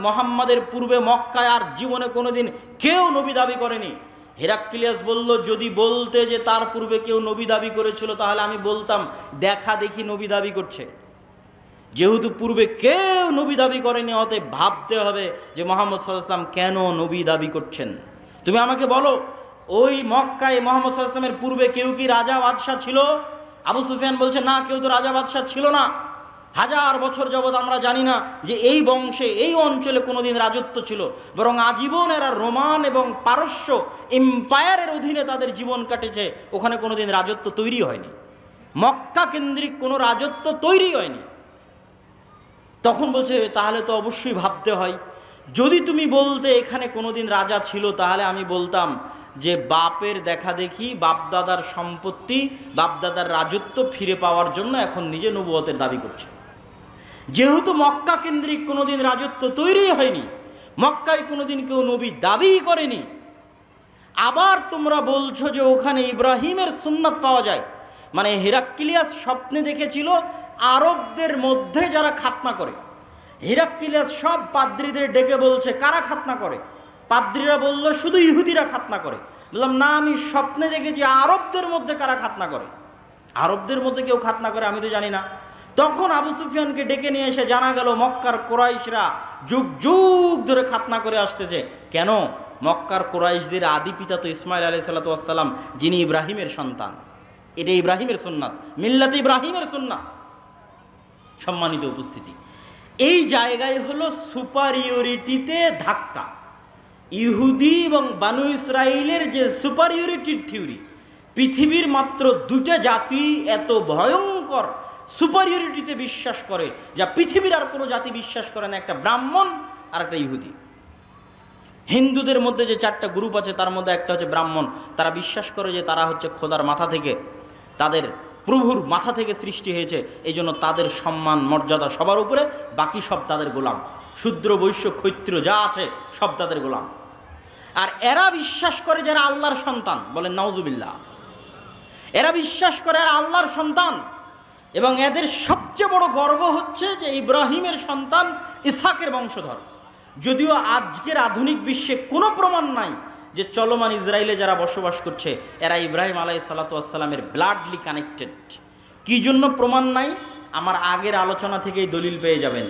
মুহাম্মাদের পূর্বে মক্কায় আর জীবনে কোনোদিন কেউ নবী দাবি করেনি। হেরাক্লিয়াস বলল, যদি বলতে যে তার পূর্বে কেউ নবী দাবি করেছিল তাহলে আমি বলতাম দেখা দেখি নবী দাবি করছে। যেহেতু পূর্বে কেউ নবী দাবি করেনি, অতএব ভাবতে হবে যে মুহাম্মদ সাল্লাল্লাহু আলাইহি ওয়াসাল্লাম কেন নবী দাবি করছেন। তুমি আমাকে বলো, ওই মক্কায় মুহাম্মদ সাল্লাল্লাহু আলাইহি ওয়াসাল্লামের পূর্বে কেউ কি রাজা বাদশাহ ছিল? আবু সুফিয়ান বলছে, না, কেউ তো রাজা বাদশাহ ছিল না। 1000 বছর যাবৎ আমরা জানি না যে এই বংশে, এই অঞ্চলে কোনোদিন রাজত্ব ছিল, বরং আজীবন এরা রোমান এবং পারস্য এম্পায়ারের অধীনে তাদের জীবন কাটেছে। ওখানে কোনোদিন রাজত্ব তৈরি হয়নি, মক্কা কেন্দ্রিক কোনো রাজত্ব তৈরি হয়নি। তখন বলছে, তাহলে তো অবশ্যই ভাবতে হয়, যদি তুমি বলতে এখানে কোনোদিন রাজা ছিল তাহলে আমি বলতাম যে বাপের দেখা দেখি, বাপদাদার সম্পত্তি, বাপদাদার রাজত্ব ফিরে পাওয়ার জন্য এখন নিজে নবুয়তের দাবি করছে। যেহেতু মক্কা কেন্দ্রিক কোনোদিন রাজত্ব তৈরি হয়নি, মক্কায় কোনোদিন কেউ নবী দাবি করেনি, আবার তোমরা বলছো যে ওখানে ইব্রাহিমের সুন্নাত পাওয়া যায়, মানে হেরাক্লিয়াস স্বপ্নে দেখেছিল আরবদের মধ্যে যারা খাতনা করে। হেরাক্লিয়াস সব পাদ্রীদের ডেকে বলছে, কারা খাতনা করে? পাদ্রীরা বলল, শুধু ইহুদিরা খাতনা করে। বললাম, না, আমি স্বপ্নে দেখেছি আরবদের মধ্যে কারা খাতনা করে। আরবদের মধ্যে কেউ খাতনা করে আমি তো জানি না। তখন আবু সুফিয়ানকে ডেকে নিয়ে এসে জানা গেল মক্কার কোরাইশরা যুগ যুগ ধরে খাতনা করে আসতেছে। কেন? মক্কার কোরাইশদের আদি পিতা তো ইসমাইল আলাইহিস সালাতু ওয়াস সালাম, যিনি ইব্রাহিমের সন্তান। এটা ইব্রাহিমের সুন্নাত, মিল্লাতে ইব্রাহিমের সুন্নাত। সম্মানিত উপস্থিতি, এই জায়গায় হলো সুপারিয়রিটিতে ধাক্কা। ইহুদি এবং বানু ইসরাইলের যে সুপারিয়রিটির থিওরি, পৃথিবীর মাত্র দুটা জাতি এত ভয়ঙ্কর সুপারিয়রিটিতে বিশ্বাস করে যা পৃথিবীর আর কোনো জাতি বিশ্বাস করে না, একটা ব্রাহ্মণ আর একটা ইহুদি। হিন্দুদের মধ্যে যে 4টা গ্রুপ আছে তার মধ্যে একটা হচ্ছে ব্রাহ্মণ। তারা বিশ্বাস করে যে তারা হচ্ছে খোদার মাথা থেকে, তাদের প্রভুর মাথা থেকে সৃষ্টি হয়েছে, এই জন্য তাদের সম্মান মর্যাদা সবার উপরে, বাকি সব তাদের গোলাম। শূদ্র বৈশ্য ক্ষত্রিয় যা আছে সব তাদের গোলাম। আর এরা বিশ্বাস করে যারা আল্লাহর সন্তান, বলেন নাউজুবিল্লাহ, এরা বিশ্বাস করে আর আল্লাহর সন্তান। এবং এদের সবচেয়ে বড় গর্ব হচ্ছে যে ইব্রাহিমের সন্তান ইসহাকের বংশধর। যদিও আজকের আধুনিক বিশ্বে কোনো প্রমাণ নাই যে চলমান ইসরায়েলে যারা বসবাস করছে এরা ইব্রাহিম আলাইহিসসালাতু ওয়াসসালামের ব্লাডলি কানেক্টেড। কী জন্য প্রমাণ নাই? আমার আগের আলোচনা থেকেই দলিল পেয়ে যাবেন।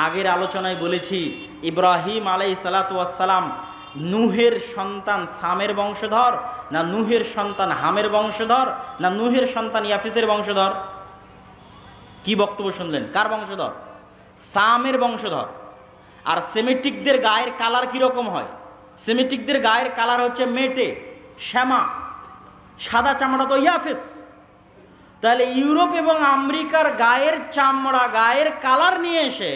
আগের আলোচনায় বলেছি ইব্রাহিম আলাইহিসসালাতু ওয়াসসালাম নূহের সন্তান সামের বংশধর, না নূহের সন্তান হামের বংশধর, না নূহের সন্তান ইয়াফিসের বংশধর? কি বক্তব্য শুনলেন? কার বংশধর? সামের বংশধর। আর সেমেটিকদের গায়ের কালার কীরকম হয়? সেমেটিকদের গায়ের কালার হচ্ছে মেটে, শ্যামা, সাদা চামড়া তো ইয়াফিস। তাহলে ইউরোপ এবং আমেরিকার গায়ের চামড়া, গায়ের কালার নিয়ে এসে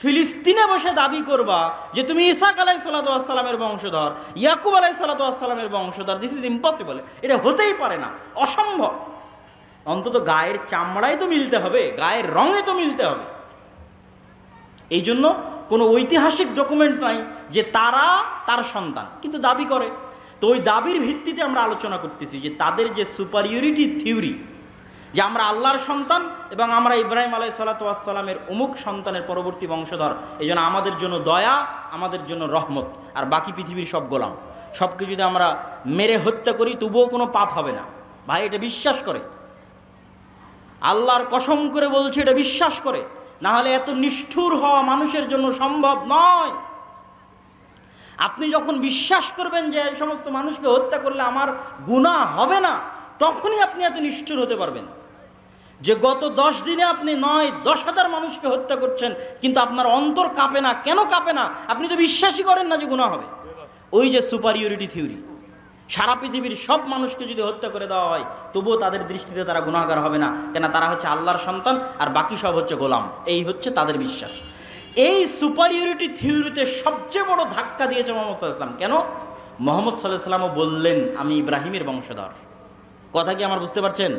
ফিলিস্তিনে বসে দাবি করবা যে তুমি ইসহাক আলাইহিসসালাতু ওয়াসসালামের বংশধর, ইয়াকুব আলাইহিসসালাতু ওয়াসসালামের বংশধর, দিস ইজ ইম্পসিবল। এটা হতেই পারে না, অসম্ভব। অন্তত গায়ের চামড়ায় তো মিলতে হবে, গায়ের রঙে তো মিলতে হবে। এই জন্য কোনো ঐতিহাসিক ডকুমেন্ট নাই যে তারা তার সন্তান, কিন্তু দাবি করে। তো ওই দাবির ভিত্তিতে আমরা আলোচনা করতেছি যে তাদের যে সুপারিয়রিটি থিওরি, যে আমরা আল্লাহর সন্তান এবং আমরা ইব্রাহিম আলাইহিসসালাতু ওয়াসসালামের অমুক সন্তানের পরবর্তী বংশধর, এই জন্য আমাদের জন্য দয়া, আমাদের জন্য রহমত, আর বাকি পৃথিবীর সব গোলাম। সবকে যদি আমরা মেরে হত্যা করি তবুও কোনো পাপ হবে না। ভাই, এটা বিশ্বাস করে, আল্লাহর কসম করে বলছে এটা বিশ্বাস করে, না হলে এত নিষ্ঠুর হওয়া মানুষের জন্য সম্ভব নয়। আপনি যখন বিশ্বাস করবেন যে এই সমস্ত মানুষকে হত্যা করলে আমার গুনাহ হবে না, তখনই আপনি এত নিষ্ঠুর হতে পারবেন। যে গত 10 দিনে আপনি 9-10,000 মানুষকে হত্যা করছেন, কিন্তু আপনার অন্তর কাঁপে না। কেন কাঁপে না? আপনি তো বিশ্বাসই করেন না যে গুনাহ হবে। ওই যে সুপারিয়রিটি থিওরি, সারা পৃথিবীর সব মানুষকে যদি হত্যা করে দেওয়া হয় তবুও তাদের দৃষ্টিতে তারা গুনাহগার হবে না, কেন? তারা হচ্ছে আল্লাহর সন্তান আর বাকি সব হচ্ছে গোলাম। এই হচ্ছে তাদের বিশ্বাস। এই সুপারিয়রিটি থিওরিতে সবচেয়ে বড় ধাক্কা দিয়েছে মুহাম্মদ সাল্লাল্লাহু আলাইহি ওয়াসাল্লাম। কেন? মুহাম্মদ সাল্লাল্লাহু আলাইহি ওয়াসাল্লামও বললেন আমি ইব্রাহিমের বংশধর। কথা কি আমার বুঝতে পারছেন?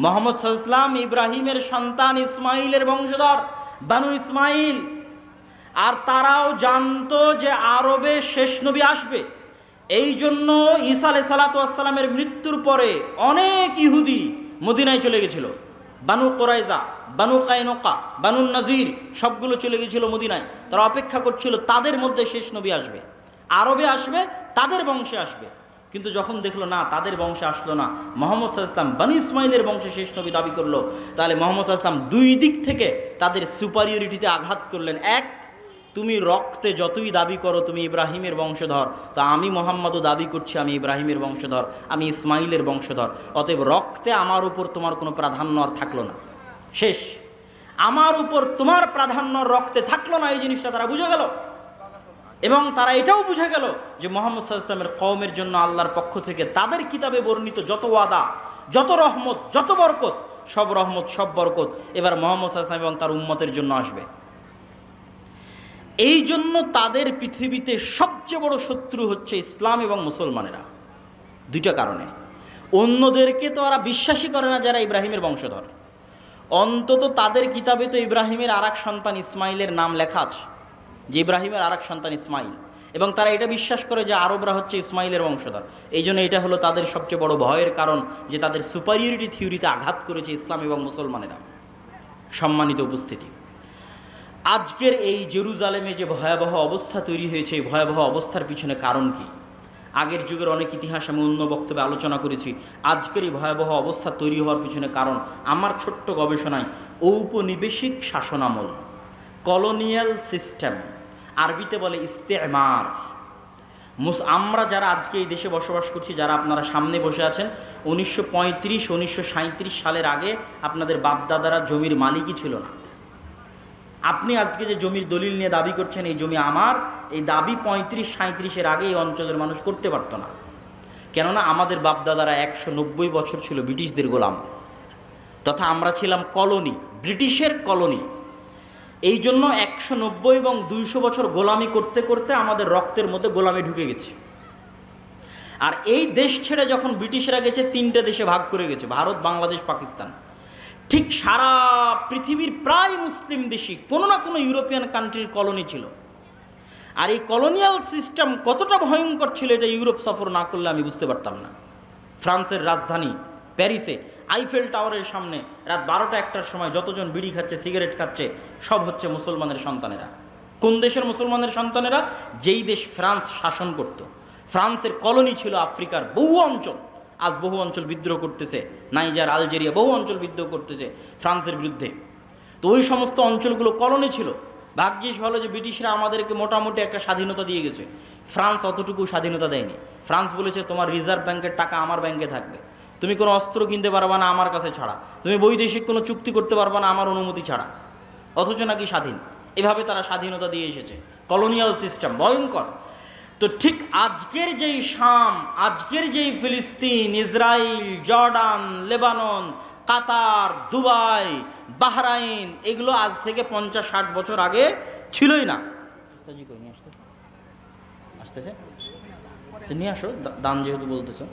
মুহাম্মদ সাল্লাল্লাহু আলাইহি ওয়াসাল্লাম ইব্রাহিমের সন্তান ইসমাইলের বংশধর, বানু ইসমাইল। আর তারাও জানতো যে আরবে শেষ নবী আসবে। এই জন্য ঈসা আলাইহিসসালাতু ওয়াসসালামের মৃত্যুর পরে অনেক ইহুদি মদিনায় চলে গেছিল। বানু কুরাইজা, বানু কায়নুকা, বানু নাজির সবগুলো চলে গেছিল মদিনায়। তারা অপেক্ষা করছিল তাদের মধ্যে শেষ নবী আসবে, আরবে আসবে, তাদের বংশে আসবে। কিন্তু যখন দেখলো না তাদের বংশে আসলো না, মুহাম্মদ সাল্লাল্লাহু আলাইহি ওয়াসাল্লাম বানু ইসমাইলের বংশে শেষ নবী দাবি করলো, তাহলে মুহাম্মদ সাল্লাল্লাহু আলাইহি ওয়াসাল্লাম দুই দিক থেকে তাদের সুপারিয়রিটিতে আঘাত করলেন। এক, তুমি রক্তে যতই দাবি করো তুমি ইব্রাহিমের বংশধর, তো আমি মুহাম্মদও দাবি করছি আমি ইব্রাহিমের বংশধর, আমি ইসমাইলের বংশধর। অতএব রক্তে আমার উপর তোমার কোনো প্রাধান্য আর থাকলো না, শেষ। আমার উপর তোমার প্রাধান্য রক্তে থাকলো না, এই জিনিসটা তারা বুঝে গেল। এবং তারা এটাও বুঝে গেল যে মুহাম্মদ সাল্লাল্লাহু আলাইহি ওয়াসাল্লামের কওমের জন্য আল্লাহর পক্ষ থেকে তাদের কিতাবে বর্ণিত যত ওয়াদা, যত রহমত, যত বরকত, সব রহমত, সব বরকত এবার মুহাম্মদ সাল্লাল্লাহু আলাইহি ওয়াসাল্লাম এবং তার উম্মতের জন্য আসবে। এই জন্য তাদের পৃথিবীতে সবচেয়ে বড় শত্রু হচ্ছে ইসলাম এবং মুসলমানেরা। দুইটা কারণে। অন্যদেরকে তো ওরা বিশ্বাসই করে না যারা ইব্রাহিমের বংশধর। অন্তত তাদের কিতাবে তো ইব্রাহিমের আরেক সন্তান ইসমাইলের নাম লেখা আছে, যে ইব্রাহিমের আরেক সন্তান ইসমাইল। এবং তারা এটা বিশ্বাস করে যে আরবরা হচ্ছে ইসমাইলের বংশধর। এই জন্য এটা হলো তাদের সবচেয়ে বড় ভয়ের কারণ, যে তাদের সুপারিয়রিটি থিওরিতে আঘাত করেছে ইসলাম এবং মুসলমানেরা। সম্মানিত উপস্থিতি, আজকের এই জেরুজালেমে যে ভয়াবহ অবস্থা তৈরি হয়েছে, এই ভয়াবহ অবস্থার পিছনে কারণ কি? আগের যুগের অনেক ইতিহাস আমি অন্য বক্তব্যে আলোচনা করেছি। আজকের এই ভয়াবহ অবস্থা তৈরি হওয়ার পিছনে কারণ আমার ছোট্ট গবেষণায় ঔপনিবেশিক শাসনামল, কলোনিয়াল সিস্টেম, আরবিতে বলে ইস্তেমার। আমরা যারা আজকে এই দেশে বসবাস করছি, যারা আপনারা সামনে বসে আছেন, 1935-1937 সালের আগে আপনাদের বাপদাদারা জমির মালিকই ছিল না। আপনি আজকে যে জমির দলিল নিয়ে দাবি করছেন এই জমি আমার, এই দাবি 35-37-এর আগে এই অঞ্চলের মানুষ করতে পারতো না। কেননা আমাদের বাপদাদারা 190 বছর ছিল ব্রিটিশদের গোলাম, তথা আমরা ছিলাম কলোনি, ব্রিটিশের কলোনি। এই জন্য 190 এবং 200 বছর গোলামি করতে করতে আমাদের রক্তের মধ্যে গোলামি ঢুকে গেছে। আর এই দেশ ছেড়ে যখন ব্রিটিশরা গেছে, 3টে দেশে ভাগ করে গেছে, ভারত, বাংলাদেশ, পাকিস্তান। ঠিক সারা পৃথিবীর প্রায় মুসলিম দেশই কোনো না কোনো ইউরোপিয়ান কান্ট্রির কলোনি ছিল। আর এই কলোনিয়াল সিস্টেম কতটা ভয়ঙ্কর ছিল এটা ইউরোপ সফর না করলে আমি বুঝতে পারতাম না। ফ্রান্সের রাজধানী প্যারিসে আইফেল টাওয়ারের সামনে রাত 12টা-1টার সময় যতজন বিড়ি খাচ্ছে, সিগারেট খাচ্ছে, সব হচ্ছে মুসলমানের সন্তানেরা। কোন দেশের মুসলমানের সন্তানেরা? যেই দেশ ফ্রান্স শাসন করত। ফ্রান্সের কলোনি ছিল আফ্রিকার বহু অঞ্চল, আজ বহু অঞ্চল বিদ্রোহ করতেছে, নাইজার, আলজেরিয়া, বহু অঞ্চল বিদ্রোহ করতেছে ফ্রান্সের বিরুদ্ধে। তো ওই সমস্ত অঞ্চলগুলো কলোনি ছিল। ভাগ্যিস ভালো যে ব্রিটিশরা আমাদেরকে মোটামুটি একটা স্বাধীনতা দিয়ে গেছে। ফ্রান্স অতটুকু স্বাধীনতা দেয়নি। ফ্রান্স বলেছে তোমার রিজার্ভ ব্যাংকের টাকা আমার ব্যাংকে থাকবে, তুমি কোনো অস্ত্র কিনতে পারবা না আমার কাছে ছাড়া, তুমি বৈদেশিক কোনো চুক্তি করতে পারবা না আমার অনুমতি ছাড়া, অথচ নাকি স্বাধীন। এভাবে তারা স্বাধীনতা দিয়ে এসেছে। কলোনিয়াল সিস্টেম ভয়ঙ্কর। তো ঠিক আজকের যেই শাম, আজকের যেই ফিলিস্তিন, ইসরায়েল, জর্ডান, লেবানন, কাতার, দুবাই, বাহরাইন, এগুলো আজ থেকে 50-60 বছর আগে ছিলই না। আসতেছে নিয়ে আসো, দান যেহেতু বলতেছো,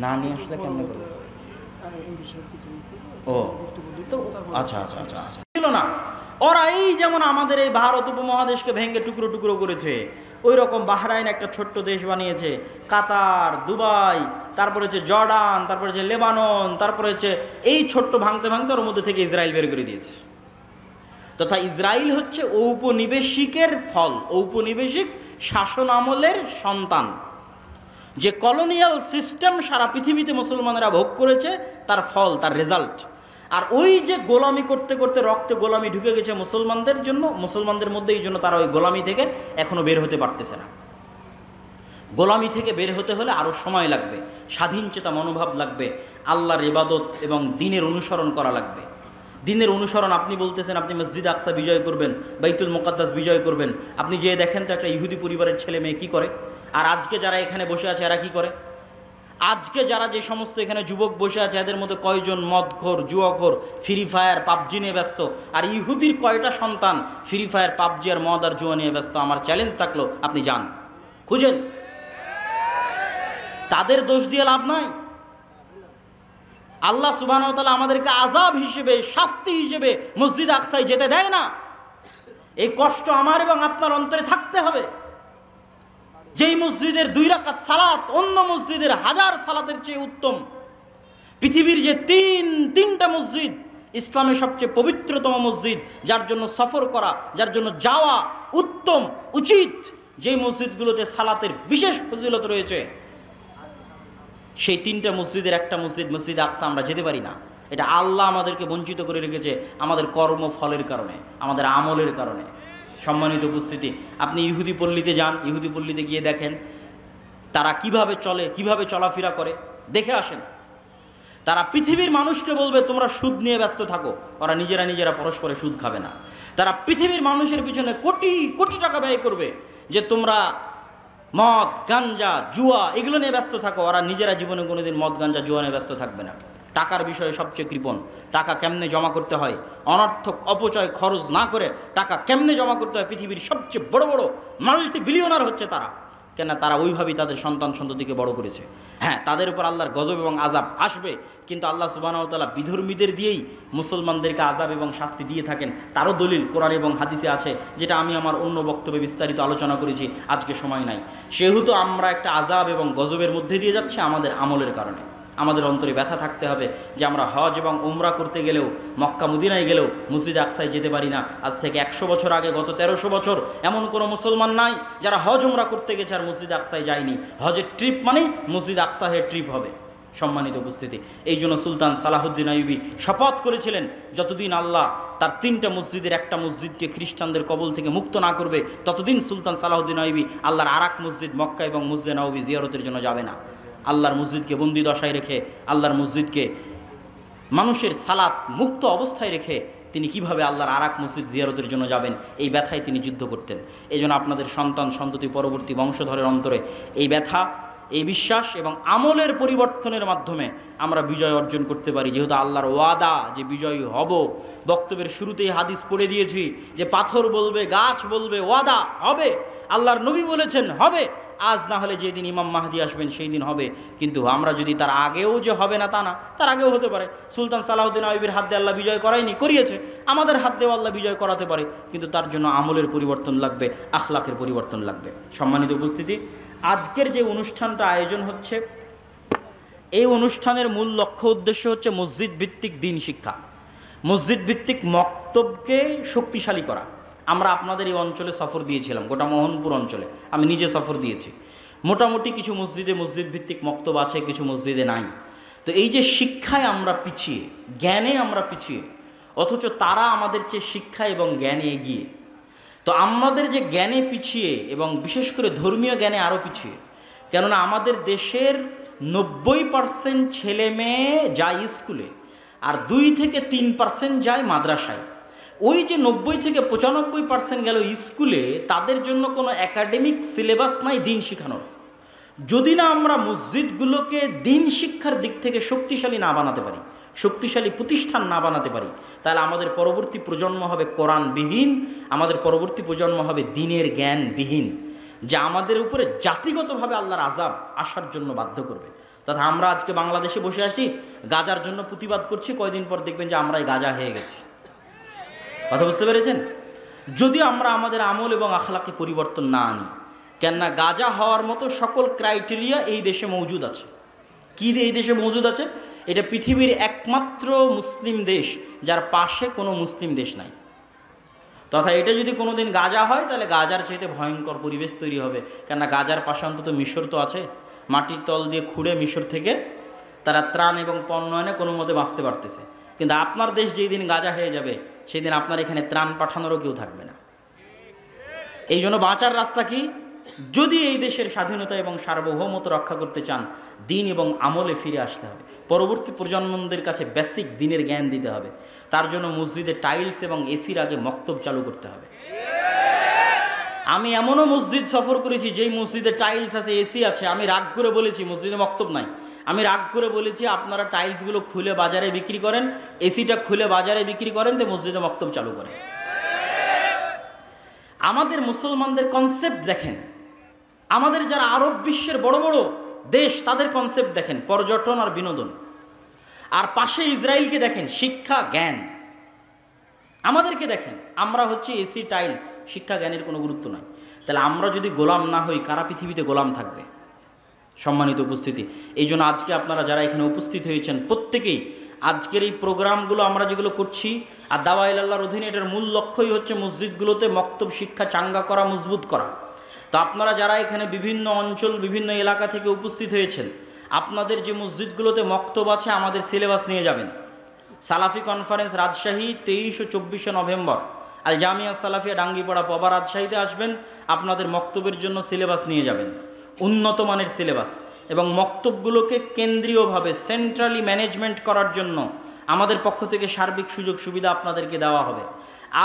না নিয়ে আসলে কেমন করবো? ও আচ্ছা আচ্ছা আচ্ছা আচ্ছা, ছিল না। ওরা এই যেমন আমাদের এই ভারত উপমহাদেশকে ভেঙে টুকরো টুকরো করেছে, ওই রকম বাহরাইন একটা ছোট্ট দেশ বানিয়েছে, কাতার, দুবাই, তারপরে হচ্ছে জর্ডান, তারপরে হচ্ছে লেবানন, তারপরে হচ্ছে এই ছোট্ট ভাঙতে ভাঙতে ওর মধ্যে থেকে ইসরায়েল বের করে দিয়েছে। তথা ইসরায়েল হচ্ছে ঔপনিবেশিকের ফল, ঔপনিবেশিক শাসন আমলের সন্তান। যে কলোনিয়াল সিস্টেম সারা পৃথিবীতে মুসলমানেরা ভোগ করেছে তার ফল, তার রেজাল্ট। আর ওই যে গোলামি করতে করতে রক্তে গোলামি ঢুকে গেছে মুসলমানদের জন্য, মুসলমানদের মধ্যে, এই জন্য তারা ওই গোলামি থেকে এখনো বের হতে পারতেছে না। গোলামি থেকে বের হতে হলে আরও সময় লাগবে, স্বাধীন চেতা মনোভাব লাগবে, আল্লাহর ইবাদত এবং দ্বীনের অনুসরণ করা লাগবে। দ্বীনের অনুসরণ, আপনি বলতেছেন আপনি মসজিদ আকসা বিজয় করবেন, বাইতুল মুকাদ্দাস বিজয় করবেন, আপনি যে দেখেন তো একটা ইহুদি পরিবারের ছেলে মেয়ে কী করে, আর আজকে যারা এখানে বসে আছে এরা কী করে? আজকে যারা যে সমস্ত এখানে যুবক বসে আছে এদের মধ্যে কয়জন মদখোর, জুয়াখোর, ফ্রি ফায়ার, পাবজি নিয়ে ব্যস্ত? আর ইহুদির কয়টা সন্তান ফ্রি ফায়ার, পাবজি আর মদ আর জুয়া নিয়ে ব্যস্ত? আমার চ্যালেঞ্জ থাকলো আপনি যান, খুঁজেন। তাদের দোষ দিয়ে লাভ নাই। আল্লাহ সুবহানাহু ওয়া তাআলা আমাদেরকে আযাব হিসেবে, শাস্তি হিসেবে মসজিদ আকসায় যেতে দেয় না। এই কষ্ট আমার এবং আপনার অন্তরে থাকতে হবে। যেই মসজিদের 2 রাকাত সালাত অন্য মসজিদের 1000 সালাতের চেয়ে উত্তম, পৃথিবীর যে তিনটা মসজিদ, ইসলামের সবচেয়ে পবিত্রতম মসজিদ, যার জন্য সফর করা, যার জন্য যাওয়া উত্তম, উচিত, যেই মসজিদগুলোতে সালাতের বিশেষ ফজিলত রয়েছে, সেই 3টা মসজিদের একটা মসজিদ, মসজিদ আকসা, আমরা যেতে পারি না। এটা আল্লাহ আমাদেরকে বঞ্চিত করে রেখেছে আমাদের কর্মফলের কারণে, আমাদের আমলের কারণে। সম্মানিত উপস্থিতি, আপনি ইহুদি পল্লীতে যান, ইহুদি পল্লীতে গিয়ে দেখেন তারা কিভাবে চলে, কিভাবে চলাফেরা করে, দেখে আসেন। তারা পৃথিবীর মানুষকে বলবে তোমরা সুদ নিয়ে ব্যস্ত থাকো, ওরা নিজেরা পরস্পরে সুদ খাবে না। তারা পৃথিবীর মানুষের পিছনে কোটি কোটি টাকা ব্যয় করবে যে তোমরা মদ, গাঞ্জা, জুয়া এগুলো নিয়ে ব্যস্ত থাকো, ওরা নিজেরা জীবনে কোনোদিন মদ, গাঞ্জা, জুয়া নিয়ে ব্যস্ত থাকবে না। টাকার বিষয়ে সবচেয়ে কৃপণ, টাকা কেমনে জমা করতে হয়, অনর্থক অপচয় খরচ না করে টাকা কেমনে জমা করতে হয়, পৃথিবীর সবচেয়ে বড় বড় মাল্টি বিলিয়নার হচ্ছে তারা। কেন? তারা ওইভাবেই তাদের সন্তান সন্ততিকে বড় করেছে। হ্যাঁ, তাদের উপর আল্লাহর গজব এবং আযাব আসবে, কিন্তু আল্লাহ সুবহানাহু ওয়া তাআলা বিধর্মীদের দিয়েই মুসলমানদেরকে আযাব এবং শাস্তি দিয়ে থাকেন। তারও দলিল কোরআন এবং হাদিসে আছে, যেটা আমি আমার অন্য বক্তব্যে বিস্তারিত আলোচনা করেছি, আজকে সময় নাই। সেহেতু আমরা একটা আযাব এবং গজবের মধ্যে দিয়ে যাচ্ছি আমাদের আমলের কারণে। আমাদের অন্তরে ব্যথা থাকতে হবে যে আমরা হজ এবং উমরা করতে গেলেও, মক্কা মদিনায় গেলেও মসজিদ আকসায় যেতে পারি না। আজ থেকে 100 বছর আগে, গত 1300 বছর এমন কোনো মুসলমান নাই যারা হজ উমরা করতে গেছে আর মসজিদ আকসায় যায়নি। হজের ট্রিপ মানেই মসজিদ আকসাহের ট্রিপ হবে। সম্মানিত উপস্থিতি, এই জন্য সুলতান সালাহুদ্দিন আইয়ুবী শপথ করেছিলেন, যতদিন আল্লাহ তার 3টা মসজিদের একটা মসজিদকে খ্রিস্টানদের কবল থেকে মুক্ত না করবে, ততদিন সুলতান সালাহুদ্দিন আইয়ুবী আল্লাহর আরাক মসজিদ মক্কা এবং মসজিদে নববী জিয়ারতের জন্য যাবে না। আল্লাহর মসজিদকে বন্দি দশায় রেখে, আল্লাহর মসজিদকে মানুষের সালাত মুক্ত অবস্থায় রেখে তিনি কিভাবে আল্লাহর আরাক মসজিদ জিয়ারতের জন্য যাবেন, এই ব্যথায় তিনি যুদ্ধ করতেন। এই জন্য আপনাদের সন্তান সন্ততি পরবর্তী বংশধরের অন্তরে এই ব্যথা, এই বিশ্বাস এবং আমলের পরিবর্তনের মাধ্যমে আমরা বিজয় অর্জন করতে পারি। যেহেতু আল্লাহর ওয়াদা যে বিজয়ী হব, বক্তব্যের শুরুতেই হাদিস পড়ে দিয়েছি যে পাথর বলবে, গাছ বলবে, ওয়াদা হবে। আল্লাহর নবী বলেছেন হবে, আজ না হলে যেদিন ইমাম মাহদি আসবেন সেই দিন হবে। কিন্তু আমরা যদি তার আগেও যে হবে না তা না, তার আগেও হতে পারে। সুলতান সালাহুদ্দিন আইয়ুবীর হাত দিয়ে আল্লাহ বিজয় করায়নি, করিয়েছে। আমাদের হাত দিয়েও আল্লাহ বিজয় করাতে পারে, কিন্তু তার জন্য আমলের পরিবর্তন লাগবে, আখলাকের পরিবর্তন লাগবে। সম্মানিত উপস্থিতি, আজকের যে অনুষ্ঠানটা আয়োজন হচ্ছে, এই অনুষ্ঠানের মূল লক্ষ্য উদ্দেশ্য হচ্ছে মসজিদ ভিত্তিক দিন শিক্ষা, মসজিদ ভিত্তিক মক্তবকে শক্তিশালী করা। আমরা আপনাদের এই অঞ্চলে সফর দিয়েছিলাম, গোটা মোহনপুর অঞ্চলে আমি নিজে সফর দিয়েছি। মোটামুটি কিছু মসজিদে মসজিদ ভিত্তিক মক্তব আছে, কিছু মসজিদে নাই। তো এই যে শিক্ষায় আমরা পিছিয়ে, জ্ঞানে আমরা পিছিয়ে, অথচ তারা আমাদের চেয়ে শিক্ষা এবং জ্ঞানে এগিয়ে। তো আমাদের যে জ্ঞানে পিছিয়ে এবং বিশেষ করে ধর্মীয় জ্ঞানে আরও পিছিয়ে, কেননা আমাদের দেশের 90% ছেলে মেয়ে যায় স্কুলে আর 2 থেকে 3% যায় মাদ্রাসায়। ওই যে 90 থেকে 95% গেল স্কুলে, তাদের জন্য কোনো একাডেমিক সিলেবাস নাই দিন শেখানোর। যদি না আমরা মসজিদগুলোকে দিন শিক্ষার দিক থেকে শক্তিশালী না বানাতে পারি, শক্তিশালী প্রতিষ্ঠান না বানাতে পারি, তাহলে আমাদের পরবর্তী প্রজন্ম হবে কোরআনবিহীন, আমাদের পরবর্তী প্রজন্ম হবে দিনের জ্ঞানবিহীন, যা আমাদের উপরে জাতিগতভাবে আল্লাহর আযাব আসার জন্য বাধ্য করবে। তথা আমরা আজকে বাংলাদেশে বসে আছি, গাজার জন্য প্রতিবাদ করছি, কয়দিন পর দেখবেন যে আমরাই গাজা হয়ে গেছি। কথা বুঝতে পেরেছেন? যদি আমরা আমাদের আমল এবং আখলাকে পরিবর্তন না আনি, কেননা গাজা হওয়ার মতো সকল ক্রাইটেরিয়া এই দেশে মজুদ আছে। কী এই দেশে মজুদ আছে? এটা পৃথিবীর একমাত্র মুসলিম দেশ যার পাশে কোনো মুসলিম দেশ নাই। তথা এটা যদি কোনো দিন গাজা হয়, তাহলে গাজার চাইতে ভয়ঙ্কর পরিবেশ তৈরি হবে। কেননা গাজার পাশে অন্তত মিশর তো আছে, মাটির তল দিয়ে খুঁড়ে মিশর থেকে তারা ত্রাণ এবং পণ্যয়নে কোনো মতে বাঁচতে পারতেছে। কিন্তু আপনার দেশ যেই দিন গাজা হয়ে যাবে, সেই দিন আপনার এখানে ত্রাণ পাঠানোরও কেউ থাকবে না। এই জন্য বাঁচার রাস্তা কি? যদি এই দেশের স্বাধীনতা এবং সার্বভৌমত্ব রক্ষা করতে চান, দিন এবং আমলে ফিরে আসতে হবে। পরবর্তী প্রজন্মদের কাছে বেসিক দিনের জ্ঞান দিতে হবে। তার জন্য মসজিদে টাইলস এবং এসির আগে মক্তব চালু করতে হবে। আমি এমনও মসজিদ সফর করেছি যেই মসজিদে টাইলস আছে, এসি আছে, আমি রাগ করে বলেছি মসজিদে মক্তব নাই। আমি রাগ করে বলেছি আপনারা টাইলসগুলো খুলে বাজারে বিক্রি করেন, এসিটা খুলে বাজারে বিক্রি করেন, তো মসজিদে মক্তব চালু করেন। আমাদের মুসলমানদের কনসেপ্ট দেখেন, আমাদের যারা আরব বিশ্বের বড় বড় দেশ তাদের কনসেপ্ট দেখেন, পর্যটন আর বিনোদন। আর পাশে ইসরায়েলকে দেখেন, শিক্ষা জ্ঞান। আমাদেরকে দেখেন, আমরা হচ্ছে এসি টাইলস, শিক্ষা জ্ঞানের কোনো গুরুত্ব নাই। তাহলে আমরা যদি গোলাম না হই, কারা পৃথিবীতে গোলাম থাকবে? সম্মানিত উপস্থিতি, এই জন্য আজকে আপনারা যারা এখানে উপস্থিত হয়েছেন প্রত্যেকেই আজকের এই প্রোগ্রামগুলো আমরা যেগুলো করছি, আর দাওয়া ইলাল্লাহর অধীনে এটার মূল লক্ষ্যই হচ্ছে মসজিদগুলোতে মক্তব শিক্ষা চাঙ্গা করা, মজবুত করা। তো আপনারা যারা এখানে বিভিন্ন অঞ্চল, বিভিন্ন এলাকা থেকে উপস্থিত হয়েছেন, আপনাদের যে মসজিদগুলোতে মক্তব আছে, আমাদের সিলেবাস নিয়ে যাবেন। সালাফি কনফারেন্স রাজশাহী 23 ও 24 নভেম্বর, আল জামিয়া সালাফিয়া ডাঙ্গিপাড়া পবা রাজশাহীতে আসবেন। আপনাদের মক্তবের জন্য সিলেবাস নিয়ে যাবেন, উন্নত মানের সিলেবাস। এবং মক্তবগুলোকে কেন্দ্রীয়ভাবে সেন্ট্রালি ম্যানেজমেন্ট করার জন্য আমাদের পক্ষ থেকে সার্বিক সুযোগ সুবিধা আপনাদেরকে দেওয়া হবে।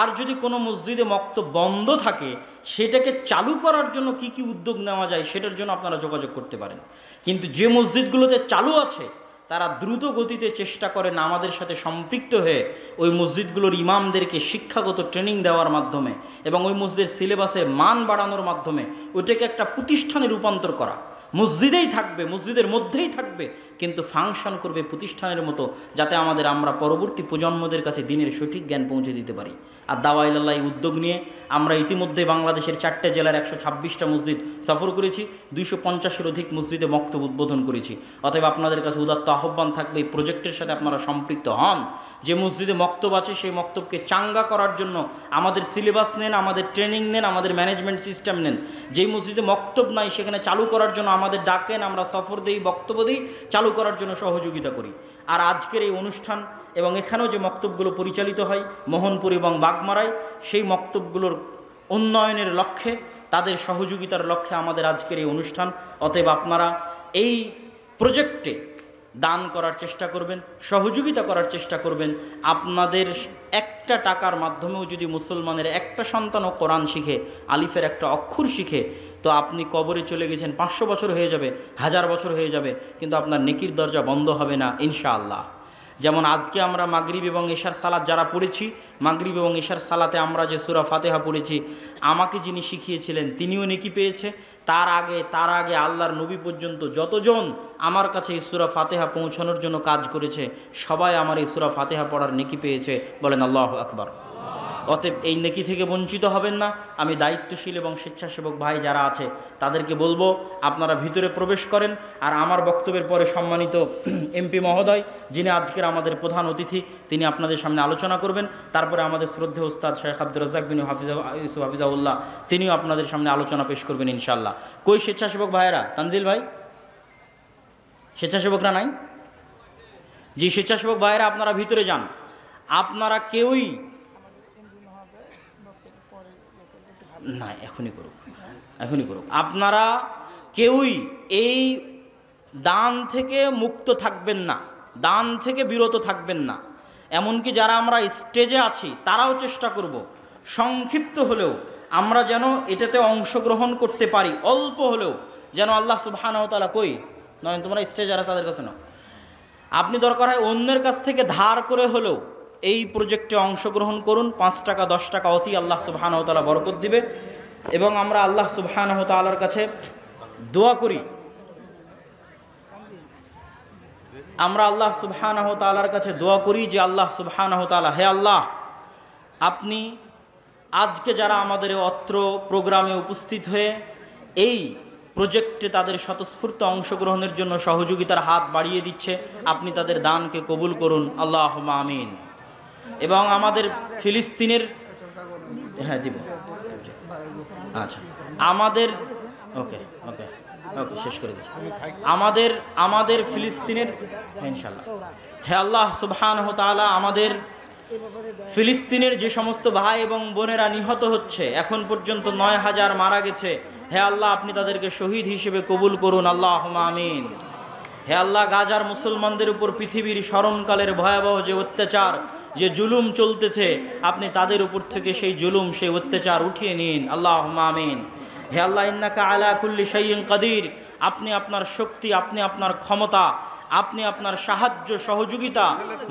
আর যদি কোনো মসজিদে মক্তব বন্ধ থাকে, সেটাকে চালু করার জন্য কি কি উদ্যোগ নেওয়া যায় সেটার জন্য আপনারা যোগাযোগ করতে পারেন। কিন্তু যে মসজিদগুলোতে চালু আছে, তারা দ্রুত গতিতে চেষ্টা করেন আমাদের সাথে সম্পৃক্ত হয়ে ওই মসজিদগুলোর ইমামদেরকে শিক্ষাগত ট্রেনিং দেওয়ার মাধ্যমে এবং ওই মসজিদের সিলেবাসের মান বাড়ানোর মাধ্যমে ওইটাকে একটা প্রতিষ্ঠানে রূপান্তর করা। মসজিদেই থাকবে, মসজিদের মধ্যেই থাকবে, কিন্তু ফাংশন করবে প্রতিষ্ঠানের মতো, যাতে আমরা পরবর্তী প্রজন্মদের কাছে দিনের সঠিক জ্ঞান পৌঁছে দিতে পারি। আর দাওয়া ইলাল্লাহ এই উদ্যোগ নিয়ে আমরা ইতিমধ্যে বাংলাদেশের 4টে জেলার 126টা মসজিদ সফর করেছি, 250-এর অধিক মসজিদে মক্তব উদ্বোধন করেছি। অতএব আপনাদের কাছে উদাত্ত আহ্বান থাকবে, এই প্রজেক্টের সাথে আপনারা সম্পৃক্ত হন। যে মসজিদে মক্তব আছে, সেই মক্তবকে চাঙ্গা করার জন্য আমাদের সিলেবাস নেন, আমাদের ট্রেনিং নেন, আমাদের ম্যানেজমেন্ট সিস্টেম নেন। যেই মসজিদে মক্তব নাই, সেখানে চালু করার জন্য আমাদের ডাকেন, আমরা সফর দিই, বক্তব্য দিই, চালু করার জন্য সহযোগিতা করি। আর আজকের এই অনুষ্ঠান এবং এখানেও যে মক্তবগুলো পরিচালিত হয় মোহনপুর এবং বাগমারায়, সেই মক্তবগুলোর উন্নয়নের লক্ষ্যে, তাদের সহযোগিতার লক্ষ্যে আমাদের আজকের এই অনুষ্ঠান। অতএব আপনারা এই প্রজেক্টে দান করার চেষ্টা করবেন, সহযোগিতা করার চেষ্টা করবেন। আপনাদের একটা টাকার মাধ্যমেও যদি মুসলমানের একটা সন্তানও কোরআন শিখে, আলিফের একটা অক্ষর শিখে, তো আপনি কবরে চলে গেছেন, 500 বছর হয়ে যাবে, 1000 বছর হয়ে যাবে, কিন্তু আপনার নেকির দরজা বন্ধ হবে না ইনশাআল্লাহ। যেমন আজকে আমরা মাগরিব এবং এশার সালাত যারা পড়েছি, মাগরিব এবং এশার সালাতে আমরা যে সূরা ফাতিহা পড়েছি, আমাকে যিনি শিখিয়েছিলেন তিনিও নেকি পেয়েছে। তার আগে আল্লাহর নবী পর্যন্ত যতজন আমার কাছে এই সূরা ফাতিহা পৌঁছানোর জন্য কাজ করেছে, সবাই আমার এই সূরা ফাতিহা পড়ার নেকি পেয়েছে। বলেন আল্লাহু আকবার। অতএব এই নেকি থেকে বঞ্চিত হবেন না। আমি দায়িত্বশীল এবং স্বেচ্ছাসেবক ভাই যারা আছে তাদেরকে বলবো, আপনারা ভিতরে প্রবেশ করেন। আর আমার বক্তব্যের পরে সম্মানিত এমপি মহোদয়, যিনি আজকের আমাদের প্রধান অতিথি, তিনি আপনাদের সামনে আলোচনা করবেন। তারপরে আমাদের শ্রদ্ধেয় ওস্তাদ শেখ আব্দুর রাজ্জাক বিন ইউসুফ হাফিজাউল্লাহ, তিনিও আপনাদের সামনে আলোচনা পেশ করবেন ইনশাআল্লাহ। কই স্বেচ্ছাসেবক ভাইয়েরা? তানজিল ভাই, স্বেচ্ছাসেবকরা নাই? জি, স্বেচ্ছাসেবক ভাইয়েরা আপনারা ভিতরে যান। আপনারা কেউই না, এখনই করুক। আপনারা কেউই এই দান থেকে মুক্ত থাকবেন না, দান থেকে বিরত থাকবেন না। এমনকি যারা আমরা স্টেজে আছি তারাও চেষ্টা করব সংক্ষিপ্ত হলেও আমরা যেন এটাতে অংশগ্রহণ করতে পারি, অল্প হলেও যেন আল্লাহ সুবহানাহু ওয়া তাআলা কই নয়, তোমরা স্টেজে যারা তাদের কাছে নাও, আপনি দরকার হয় অন্যের কাছ থেকে ধার করে হলেও এই প্রজেক্টে অংশগ্রহণ করুন। 5 টাকা 10 টাকা অতি আল্লাহ সুবহানাহু ওয়া তাআলা বরকত দিবে। এবং আমরা আল্লাহ সুবহানাহু ওয়া তাআলার কাছে দোয়া করি, যে আল্লাহ সুবহানাহু ওয়া তাআলা, হে আল্লাহ, আপনি আজকে যারা আমাদের অত্র প্রোগ্রামে উপস্থিত হয়ে এই প্রজেক্টে তাদের স্বতঃস্ফূর্ত অংশগ্রহণের জন্য সহযোগিতার হাত বাড়িয়ে দিচ্ছে, আপনি তাদের দানকে কবুল করুন, আল্লাহুম্মা আমিন। এবং আমাদের ফিলিস্তিনের, হ্যাঁ দিব, আচ্ছা, আমাদের ওকে শেষ করে দিচ্ছি। আমাদের ফিলিস্তিনের, ইনশাআল্লাহ, হে আল্লাহ সুবহানাহু ওয়া তাআলা, আমাদের ফিলিস্তিনের যে সমস্ত ভাই এবং বোনেরা নিহত হচ্ছে, এখন পর্যন্ত 9000 মারা গেছে, হে আল্লাহ, আপনি তাদেরকে শহীদ হিসেবে কবুল করুন, আল্লাহুম্মা আমিন। হে আল্লাহ, গাজার মুসলমানদের উপর পৃথিবীর স্মরণকালের ভয়াবহ যে অত্যাচার, যে জুলুম চলতেছে, আপনি তাদের উপর থেকে সেই জুলুম, সেই অত্যাচার উঠিয়ে নিন, আল্লাহুম্মা আমিন। হে আল্লাহ, ইন্নাকা আলা কুল্লি শাইইন কাদির, আপনি আপনার শক্তি, আপনি আপনার ক্ষমতা, আপনি আপনার সাহায্য সহযোগিতা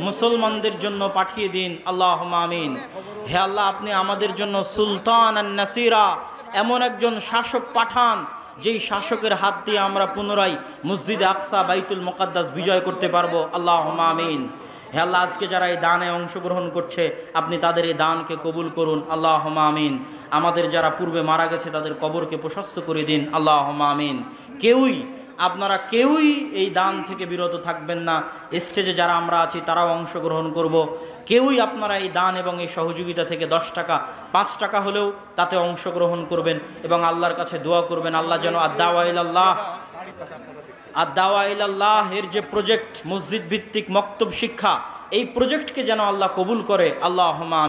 মুসলমানদের জন্য পাঠিয়ে দিন, আল্লাহুম্মা আমিন। হে আল্লাহ, আপনি আমাদের জন্য সুলতান আন নাসিরা, এমন একজন শাসক পাঠান যেই শাসকের হাত দিয়ে আমরা পুনরায় মসজিদে আকসা, বাইতুল মুকাদ্দাস বিজয় করতে পারবো, আল্লাহুম্মা আমিন। হে আল্লাহ, আজকে যারা এই দানে অংশগ্রহণ করছে, আপনি তাদের এই দানকে কবুল করুন, আল্লাহুম্মা আমিন। আমাদের যারা পূর্বে মারা গেছে তাদের কবরকে প্রশস্ত করে দিন, আল্লাহুম্মা আমিন। আপনারা কেউই এই দান থেকে বিরত থাকবেন না। স্টেজে যারা আমরা আছি তারাও অংশগ্রহণ করব। কেউই আপনারা এই দান এবং এই সহযোগিতা থেকে 10 টাকা 5 টাকা হলেও তাতে অংশগ্রহণ করবেন এবং আল্লাহর কাছে দোয়া করবেন, আল্লাহ যেন আদ-দাওয়া ইলাল্লাহ এর যে প্রজেক্ট, মসজিদ ভিত্তিক মক্তব শিক্ষা, এই প্রজেক্টকে যেন আল্লাহ কবুল করে, আল্লাহুম্মা।